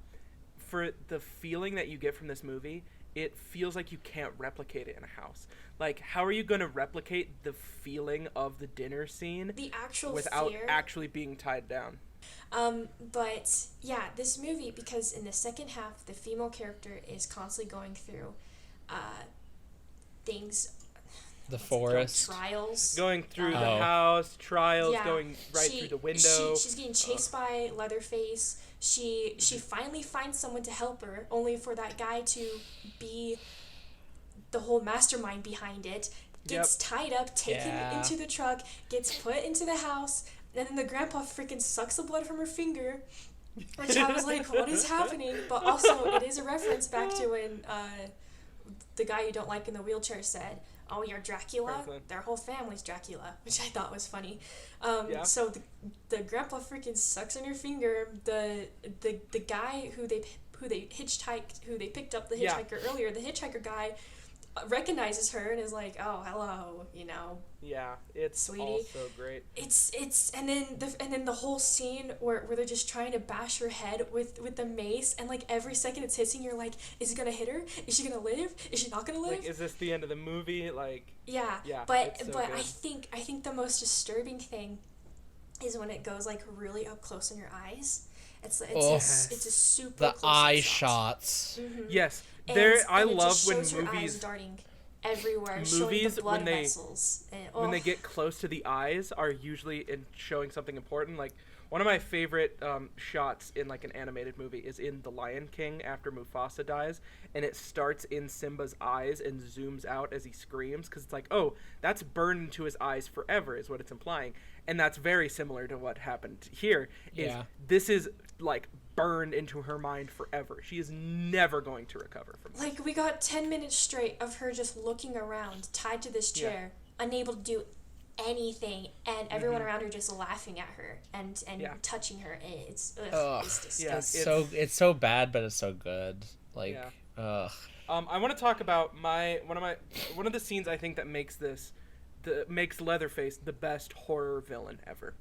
for the feeling that you get from this movie, it feels like you can't replicate it in a house. Like, how are you going to replicate the feeling of the dinner scene without actually being tied down? But yeah, this movie, because in the second half, the female character is constantly going through, things. The forest. Trials. Going through the house, trials, going through the window. She's getting chased by Leatherface. She finally finds someone to help her, only for that guy to be the whole mastermind behind it. Gets tied up, taken into the truck, gets put into the house, and then the grandpa freaking sucks the blood from her finger. Which I was like, what is happening? But also, it is a reference back to when the guy you don't like in the wheelchair said, "Oh, you're Dracula?" Franklin. Their whole family's Dracula, which I thought was funny. So the grandpa freaking sucks on her finger. The guy who they picked up the hitchhiker earlier, the hitchhiker guy recognizes her and is like, "Oh, hello," Yeah, it's sweetie. Also great. It's and then the whole scene where they're just trying to bash her head with the mace, and like every second it's hitting, you're like, is it gonna hit her? Is she gonna live? Is she not gonna live? Like, is this the end of the movie? Like, yeah. But so I good. think the most disturbing thing is when it goes like really up close in your eyes. It's a super the eye shots. Mm-hmm. Yes. And I it love just when shows your eyes movies darting everywhere, showing the blood vessels. When they get close to the eyes are usually showing something important. Like, one of my favorite shots in like an animated movie is in The Lion King after Mufasa dies, and it starts in Simba's eyes and zooms out as he screams, because it's like, oh, that's burned into his eyes forever is what it's implying. And that's very similar to what happened here. This is like burned into her mind forever. She is never going to recover from this. Like, we got 10 minutes straight of her just looking around, tied to this chair, unable to do anything, and everyone around her just laughing at her and touching her. It's disgusting. Yeah, it's so bad, but it's so good. Like, ugh. I want to talk about one of the scenes I think that makes makes Leatherface the best horror villain ever.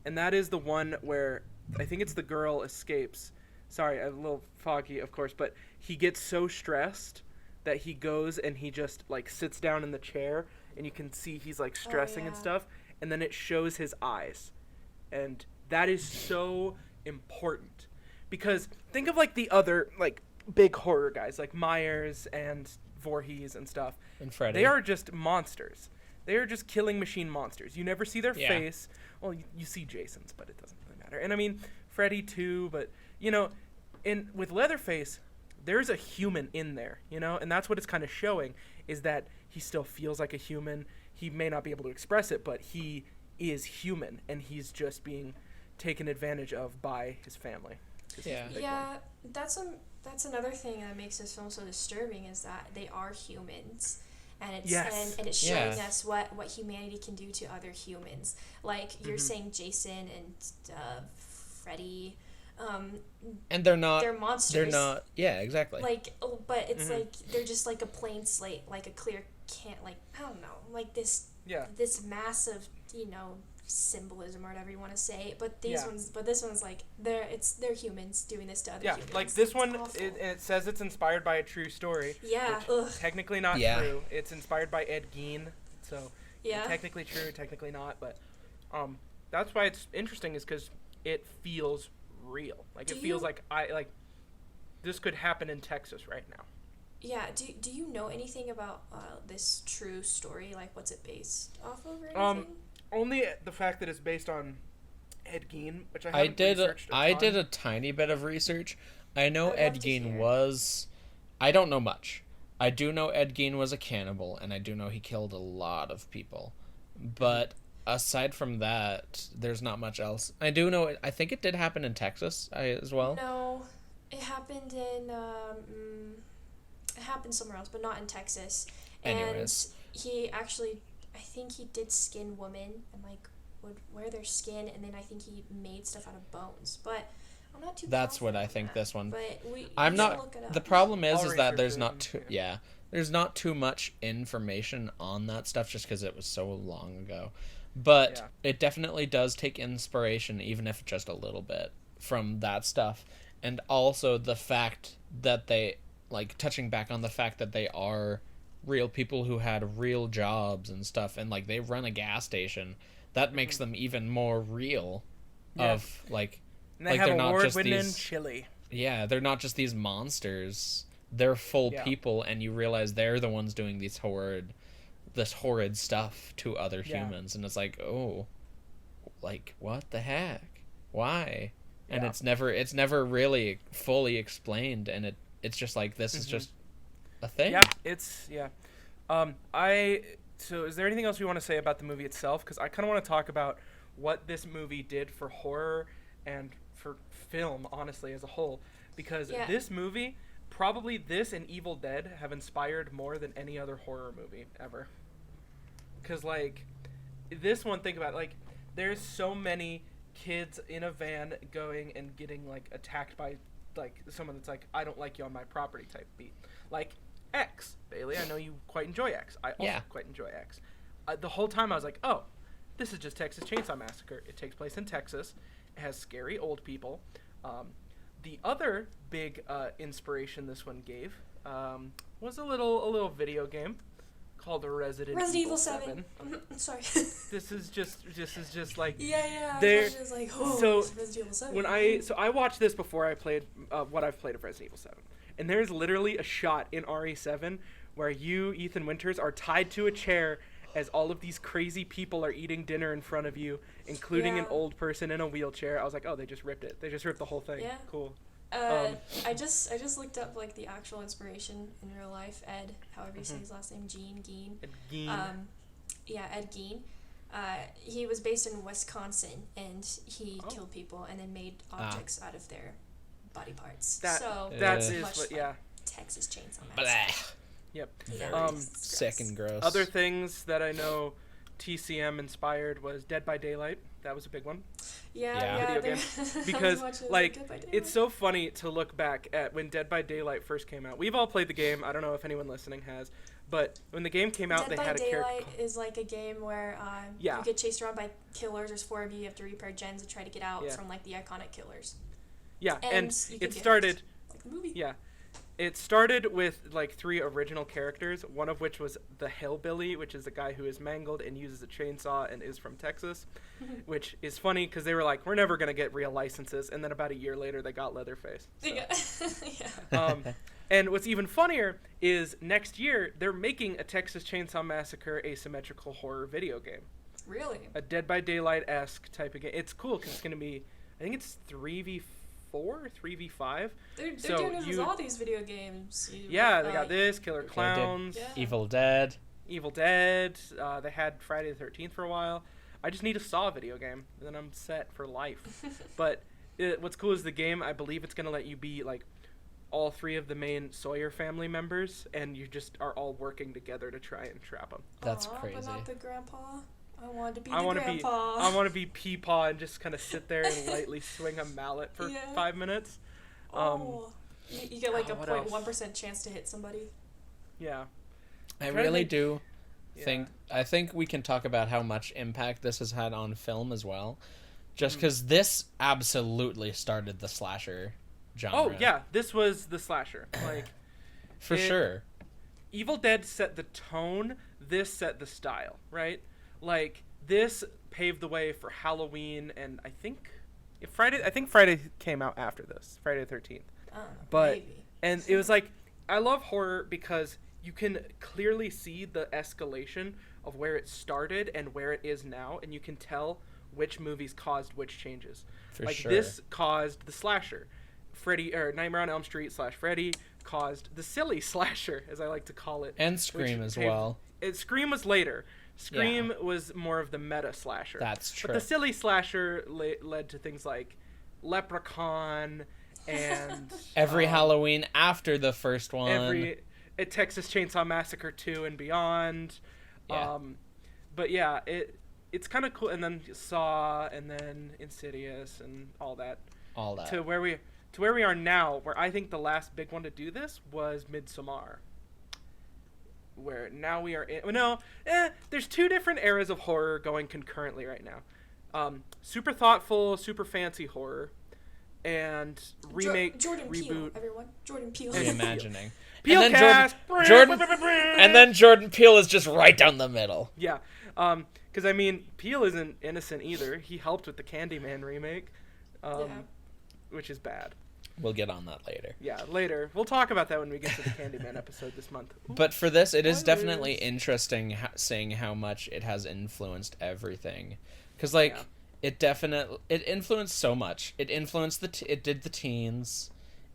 And that is the one where I think it's the girl escapes. Sorry, I'm a little foggy, of course, but he gets so stressed that he goes and he just like sits down in the chair, and you can see he's like stressing and stuff, and then it shows his eyes. And that is so important, because think of like the other like big horror guys like Myers and Voorhees and stuff. And Freddy. They are just monsters. They are just killing machine monsters. You never see their face. Well, you see Jason's, but it doesn't really matter. And I mean, Freddy too, but, with Leatherface, there's a human in there, and that's what it's kind of showing, is that he still feels like a human. He may not be able to express it, but he is human, and he's just being taken advantage of by his family. Yeah, that's another thing that makes this film so disturbing, is that they are humans. And it's showing us what humanity can do to other humans. Like, you're saying Jason and Freddy, and they're monsters. They're not. Yeah, exactly. Like, but it's like they're just like a plain slate, like a clear can't, like, I don't know, like this massive, symbolism or whatever you want to say, but this one's like they're humans doing this to other humans. Like this one it says it's inspired by a true story. Technically not true. It's inspired by Ed Gein, so technically true, technically not, but that's why it's interesting, is because it feels real. Like it feels like this could happen in Texas right now. Yeah, do you know anything about this true story? Like, what's it based off of or anything? Only the fact that it's based on Ed Gein, which I did a tiny bit of research. I know Ed Gein was... I don't know much. I do know Ed Gein was a cannibal, and I do know he killed a lot of people. But aside from that, there's not much else. I do know... I think it did happen in Texas as well. No, it happened in... it happened somewhere else, but not in Texas. Anyways. And he actually... I think he did skin women and, like, would wear their skin, and then I think he made stuff out of bones. But I'm not too... That's what I think this one... But I'm not... Look it up. The problem is that there's not too... Yeah. There's not too much information on that stuff just because it was so long ago. But it definitely does take inspiration, even if just a little bit, from that stuff. And also the fact that they... Like, touching back on the fact that they are... real people who had real jobs and stuff, and like they run a gas station, that makes them even more real. Of like, and they have they're not just these chili. Yeah, they're not just these monsters. They're full people, and you realize they're the ones doing this horrid stuff to other humans, and it's like, oh, like what the heck? Why? And it's never really fully explained, and it's just like this is just a thing. So is there anything else we want to say about the movie itself? Because I kind of want to talk about what this movie did for horror and for film, honestly, as a whole. Because this movie, probably this and Evil Dead, have inspired more than any other horror movie ever. Because, like, this one, think about it, like, there's so many kids in a van going and getting, like, attacked by, like, someone that's like, I don't like you on my property type beat. Like, X. Bailey, I know you quite enjoy X. I also quite enjoy X. The whole time I was like, oh, this is just Texas Chainsaw Massacre. It takes place in Texas. It has scary old people. The other big inspiration this one gave was a little video game called Resident Evil 7. Sorry. This is just like there. Like, Resident Evil 7. I watched this before I played what I've played of Resident Evil 7. And there's literally a shot in RE7 where you, Ethan Winters, are tied to a chair as all of these crazy people are eating dinner in front of you, including an old person in a wheelchair. I was like, oh, they just ripped it. They just ripped the whole thing. Yeah. Cool. I just looked up, like, the actual inspiration in real life. Ed, however you say his last name, Gein. Ed Gein. Ed Gein. He was based in Wisconsin, and he killed people and then made objects out of their body parts. Texas Chainsaw Massacre. Yep. Sick and gross. Other things that I know TCM inspired was Dead by Daylight. That was a big one. Yeah. Video game. Because, like, it's so funny to look back at when Dead by Daylight first came out. We've all played the game. I don't know if anyone listening has. But when the game came out, they had a character. Dead by Daylight is like a game where you get chased around by killers. There's 4 of you. You have to repair gens and try to get out from, like, the iconic killers. Yeah, and it started... Like the movie. Yeah. It started with, like, 3 original characters, one of which was the Hillbilly, which is the guy who is mangled and uses a chainsaw and is from Texas, which is funny because they were like, we're never going to get real licenses, and then about a year later they got Leatherface. So. And what's even funnier is next year they're making a Texas Chainsaw Massacre asymmetrical horror video game. Really? A Dead by Daylight-esque type of game. It's cool because it's going to be, I think it's 3v4, 3v5. They're doing this with all these video games. They got this, Killer Clowns. Evil Dead. They had Friday the 13th for a while. I just need a Saw video game, and then I'm set for life. But what's cool is the game, I believe it's going to let you be, like, all 3 of the main Sawyer family members, and you just are all working together to try and trap them. That's crazy. But not the grandpa. I want to be grandpa. I want to be Peepaw and just kind of sit there and lightly swing a mallet for 5 minutes. You get like a 0.1% chance to hit somebody. Yeah. I really do I think we can talk about how much impact this has had on film as well. Just because this absolutely started the slasher genre. Oh, yeah. This was the slasher. Like, For sure. Evil Dead set the tone. This set the style, right? Like, this paved the way for Halloween, and I think Friday came out after this, Friday the 13th. But maybe. And it was like, I love horror because you can clearly see the escalation of where it started and where it is now, and you can tell which movies caused which changes. For like sure. This caused the slasher. Nightmare on Elm Street / Freddy caused the silly slasher, as I like to call it. And Scream as well. Scream was later. Scream was more of the meta slasher. That's true. But the silly slasher led to things like Leprechaun and... every Halloween after the first one. Texas Chainsaw Massacre 2 and beyond. Yeah. But yeah, it's kind of cool. And then Saw, and then Insidious, and all that. To where we are now, where I think the last big one to do this was Midsommar. Where now we are in... there's two different eras of horror going concurrently right now. Super thoughtful, super fancy horror, and remake, Jordan reboot. Peele, everyone. Jordan Peele. Reimagining. And then Jordan Peele is just right down the middle. Yeah. Because, I mean, Peele isn't innocent either. He helped with the Candyman remake, which is bad. We'll get on that later. Yeah, later. We'll talk about that when we get to the Candyman episode this month. Ooh. But for this, it is definitely interesting seeing how much it has influenced everything. Because, it influenced so much. It influenced it did the teens.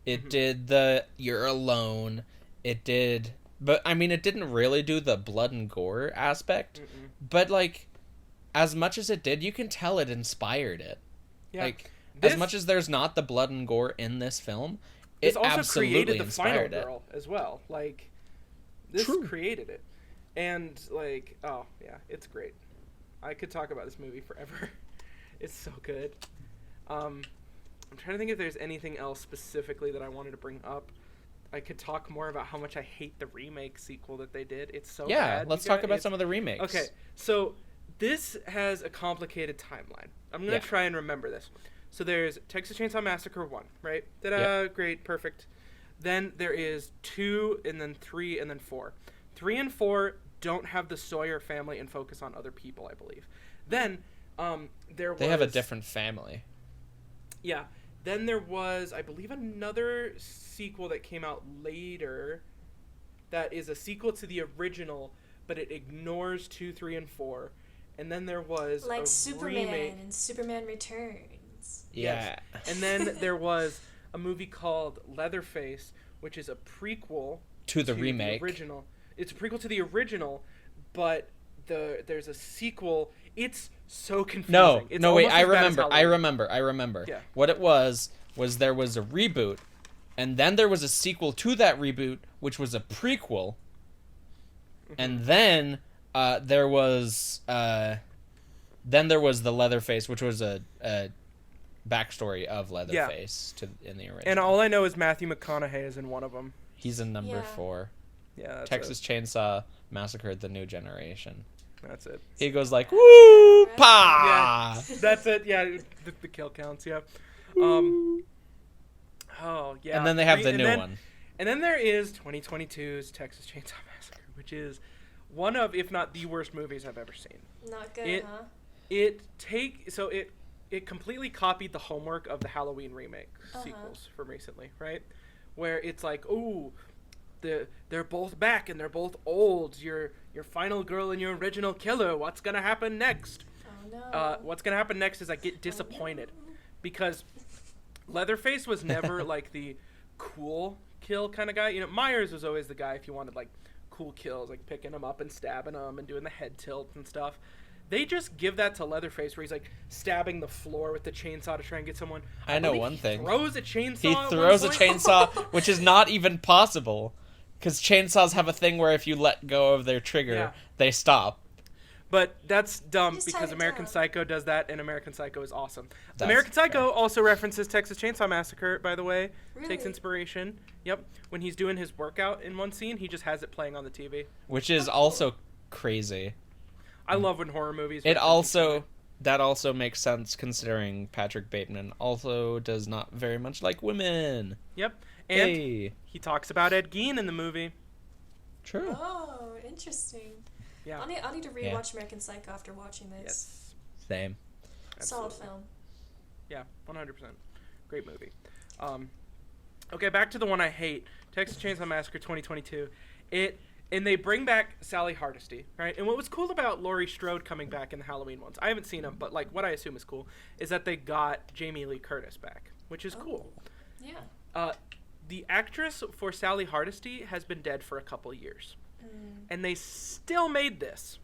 It did the You're Alone. It did... But, I mean, it didn't really do the blood and gore aspect. But, as much as it did, you can tell it inspired it. Yeah. As much as there's not the blood and gore in this film, it also absolutely created the Final Girl as well. This created it. And, it's great. I could talk about this movie forever. It's so good. I'm trying to think if there's anything else specifically that I wanted to bring up. I could talk more about how much I hate the remake sequel that they did. It's so bad. Yeah, let's talk about some of the remakes. Okay, so this has a complicated timeline. I'm going to try and remember this. So there's Texas Chainsaw Massacre 1, right? Great, perfect. Then there is 2, and then 3, and then 4. 3 and 4 don't have the Sawyer family and focus on other people, I believe. Then They have a different family. Yeah. Then there was, I believe, another sequel that came out later that is a sequel to the original, but it ignores 2, 3, and 4. And then there was a Superman remake. and Superman Returns. Yeah. Yes. And then there was a movie called Leatherface, which is a prequel to the remake. The original. It's a prequel to the original, but there's a sequel. It's so confusing. No, wait, I remember. Yeah. What it was there was a reboot, and then there was a sequel to that reboot, which was a prequel, and then there was the Leatherface, which was a backstory of Leatherface in the original. And all I know is Matthew McConaughey is in one of them. He's in number 4. Yeah. Texas Chainsaw Massacre: The New Generation. That's it. He goes like, woo, pa! Yeah, that's it. Yeah, the kill counts, yeah. Oh, yeah. And then they have the new one. And then there is 2022's Texas Chainsaw Massacre, which is one of, if not the worst movies I've ever seen. Not good, huh? It completely copied the homework of the Halloween remake sequels from recently, right? Where it's like, ooh, they're both back and they're both old. Your final girl and your original killer. What's gonna happen next? Oh no. What's gonna happen next is I get disappointed because Leatherface was never like the cool kill kind of guy. You know, Myers was always the guy if you wanted like cool kills, like picking him up and stabbing him and doing the head tilt and stuff. They just give that to Leatherface where he's like stabbing the floor with the chainsaw to try and get someone. I know one thing. He throws a chainsaw. He throws a chainsaw, which is not even possible. Because chainsaws have a thing where if you let go of their trigger, they stop. But that's dumb Just because tie it American down. Psycho does that, and American Psycho is awesome. That's American Psycho fair. also references Texas Chainsaw Massacre, by the way. Really? Takes inspiration. Yep. When he's doing his workout in one scene, he just has it playing on the TV. Which is also crazy. I love when horror movies. It reference each also other. that also makes sense considering Patrick Bateman also does not very much like women. Yep. And Hey, he talks about Ed Gein in the movie. true. Oh, interesting. Yeah. I'll need to rewatch American Psycho after watching this. Yes. Same. Solid Absolutely. film. Yeah, 100%. Great movie. Okay, back to the one I hate, Texas Chainsaw Massacre 2022. And they bring back Sally Hardesty, right? And what was cool about Laurie Strode coming back in the Halloween ones, I haven't seen them, but like what I assume is cool, is that they got Jamie Lee Curtis back, which is cool. Yeah. The actress for Sally Hardesty has been dead for a couple years. Mm. And they still made this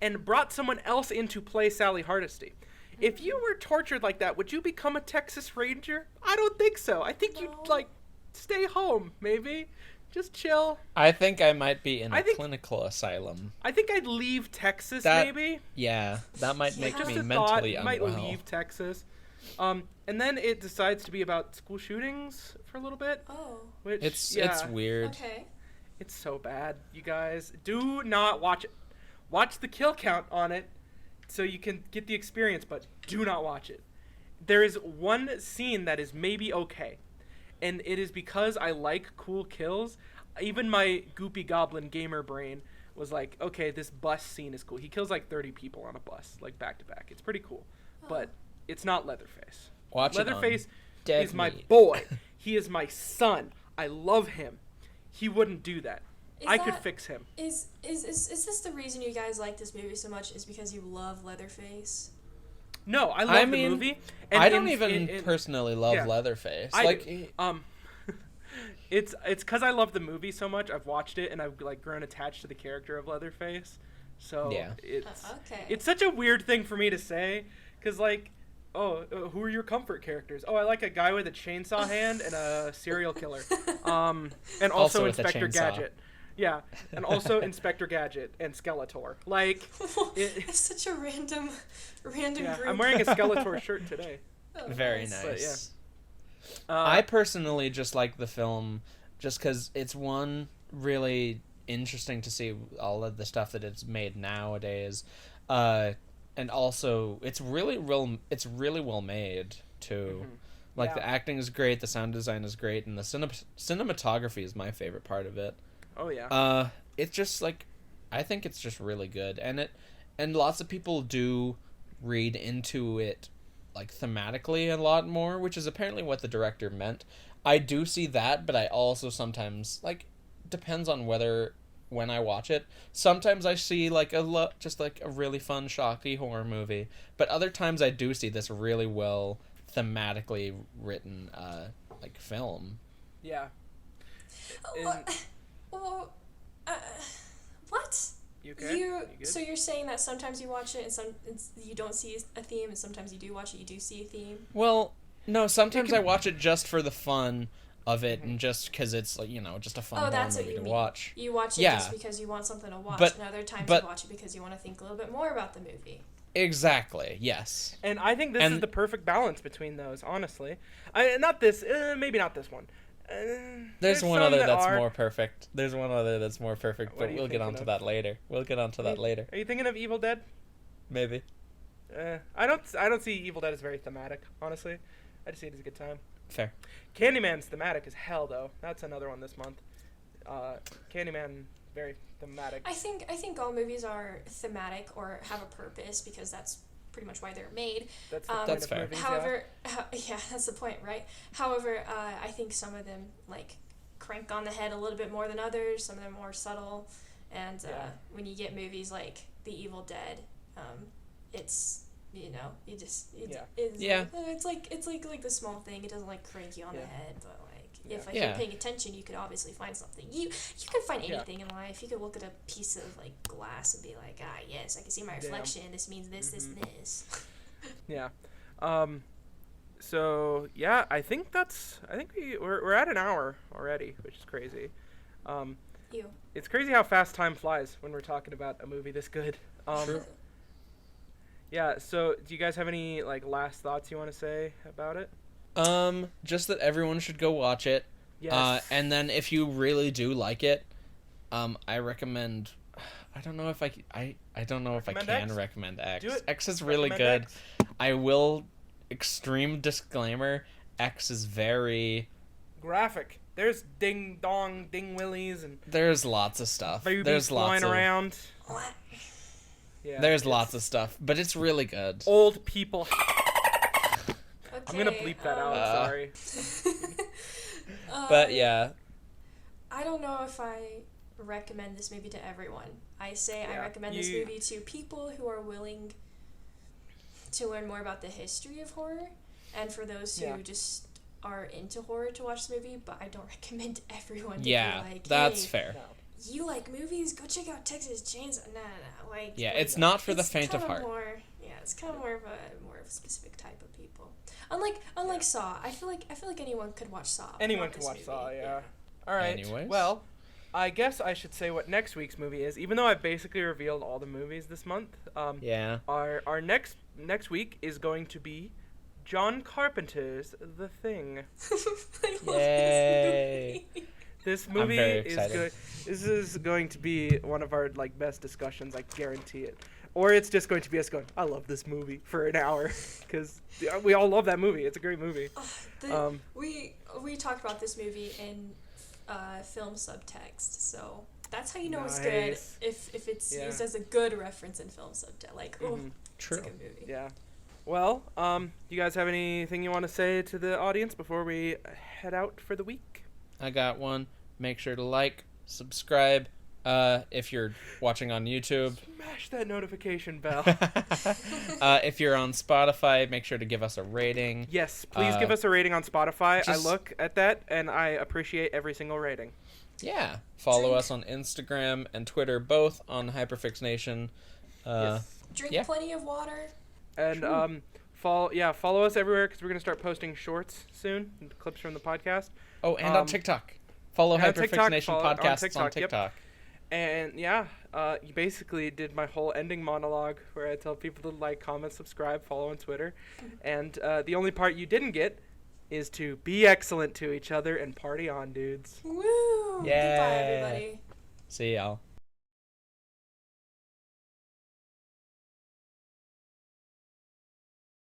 and brought someone else in to play Sally Hardesty. If you were tortured like that, would you become a Texas Ranger? I don't think so. I think you'd, No. like, stay home, maybe. Just chill. I think I might be in I a think- clinical asylum. I think I'd leave Texas, That- maybe. Yeah, that might make Yeah. Just me a mentally thought, might unwell. leave Texas. And then it decides to be about school shootings for a little bit, Oh. which, It's yeah, weird. Okay. it's so bad, you guys. Do not watch it. Watch the kill count on it so you can get the experience, but do not watch it. There is one scene that is maybe okay, and it is because I like cool kills. Even my goopy goblin gamer brain was like, okay, this bus scene is cool. He kills like 30 people on a bus, like back to back. It's pretty cool, but it's not Leatherface. Watch it on Leatherface Dead is my Meat. boy. He is my son. I love him. He wouldn't do that. Is I could that- fix him. Is this the reason you guys like this movie so much? Is because you love Leatherface? No, I love I the mean, movie. I don't even personally love yeah. Leatherface. I Like, do. It's because I love the movie so much. I've watched it and I've like grown attached to the character of Leatherface. So Yeah. Okay. it's such a weird thing for me to say, because like, who are your comfort characters? Oh, I like a guy with a chainsaw hand and a serial killer. And also with a Inspector chainsaw. Gadget. Yeah, and also Inspector Gadget and Skeletor. Like, it's such a random yeah, group. I'm wearing a Skeletor shirt today. Oh, very nice. nice. But, yeah. I personally just like the film just because it's one really interesting to see all of the stuff that it's made nowadays, and also it's really well made too. Like Yeah. the acting is great, the sound design is great, and the cinematography is my favorite part of it. Oh yeah. It's just like, I think it's just really good, and lots of people do read into it like thematically a lot more, which is apparently what the director meant. I do see that, but I also sometimes, like, depends on when I watch it. Sometimes I see like just like a really fun shocky horror movie, but other times I do see this really well thematically written like film. Yeah. Well, what? You okay? You good? so you're saying that sometimes you watch it and you don't see a theme, and sometimes you do watch it, you do see a theme. Well, no, sometimes I watch it just for the fun of it, and just because it's like, just a fun horror That's what movie you to mean. watch. You watch it Yeah. just because you want something to watch, But- and other times but- you watch it because you want to think a little bit more about the movie. Exactly. Yes. And I think this is And- the perfect balance between those, honestly. Not this, maybe not this one. There's one some other that that's are. more perfect. There's one other that's more perfect, What but are you we'll get thinking onto of? that later. We'll get onto that later. Are you thinking of Evil Dead? Maybe. I don't see Evil Dead as very thematic, honestly. I just see it as a good time. Fair. Candyman's thematic as hell, though. That's another one this month. Candyman, very thematic. I think all movies are thematic or have a purpose because that's pretty much why they're made. That's the point That's of fair. movies, However, yeah, that's the point, right? However, I think some of them like crank on the head a little bit more than others. Some of them are more subtle, and Yeah. when you get movies like The Evil Dead, it's you just Yeah. it's like the small thing. It doesn't like crank you on the head, but like if Yeah. you're paying attention, you could obviously find something. You can find Yeah. anything in life. You could look at a piece of like glass and be like, yes, I can see my reflection. This means this, this, and this. Yeah. So yeah, I think we're at an hour already, which is crazy. You. It's crazy how fast time flies when we're talking about a movie this good. True. Yeah, so do you guys have any like last thoughts you want to say about it? Just that everyone should go watch it. Yes. And then if you really do like it, I recommend. I don't know if I don't know if I can X? recommend X. Do it. X is really Recommend good. X. I will. Extreme disclaimer: X is very graphic. There's ding dong, ding willies, and there's lots of stuff. babies There's flying lots of around. What? Yeah. There's lots of stuff, but it's really good. Old people. Okay, I'm gonna bleep that out. Sorry. But yeah, I don't know if I recommend this movie to everyone. I recommend this movie to people who are willing to learn more about the history of horror, and for those who just are into horror to watch the movie, but I don't recommend everyone to be like, that's hey, fair. No. You like movies? Go check out Texas Chainsaw. No. Like, It's not for the faint of heart. It's kind of more of a specific type of people. Unlike Saw, I feel like anyone could watch Saw. Anyone can watch Saw, yeah. All right. Anyways. Well, I guess I should say what next week's movie is, even though I've basically revealed all the movies this month. Our next week is going to be John Carpenter's The Thing. Yay! This movie I'm very is excited. good. This is going to be one of our best discussions. I guarantee it. Or it's just going to be us going, I love this movie for an hour, because we all love that movie. It's a great movie. We talked about this movie in film subtext, so that's how you know it's good if it's used as a good reference in film subtext. Like, True. it's a good movie. Yeah. Well, you guys have anything you want to say to the audience before we head out for the week? I got one. Make sure to like, subscribe. If you're watching on YouTube, Smash that notification bell. if you're on Spotify, make sure to give us a rating. Yes, please give us a rating on Spotify. I just- look at that, and I appreciate every single rating. Yeah. Follow us on Instagram and Twitter, both on Hyperfixnation. Yes. Drink plenty of water. And follow us everywhere, because we're going to start posting shorts soon, clips from the podcast. Oh, and on TikTok. Follow and on TikTok, Hyperfixnation follow- on podcasts TikTok, on TikTok. And you basically did my whole ending monologue where I tell people to like, comment, subscribe, follow on Twitter. And the only part you didn't get is to be excellent to each other and party on, dudes. Woo! Yeah. Goodbye, everybody. See y'all.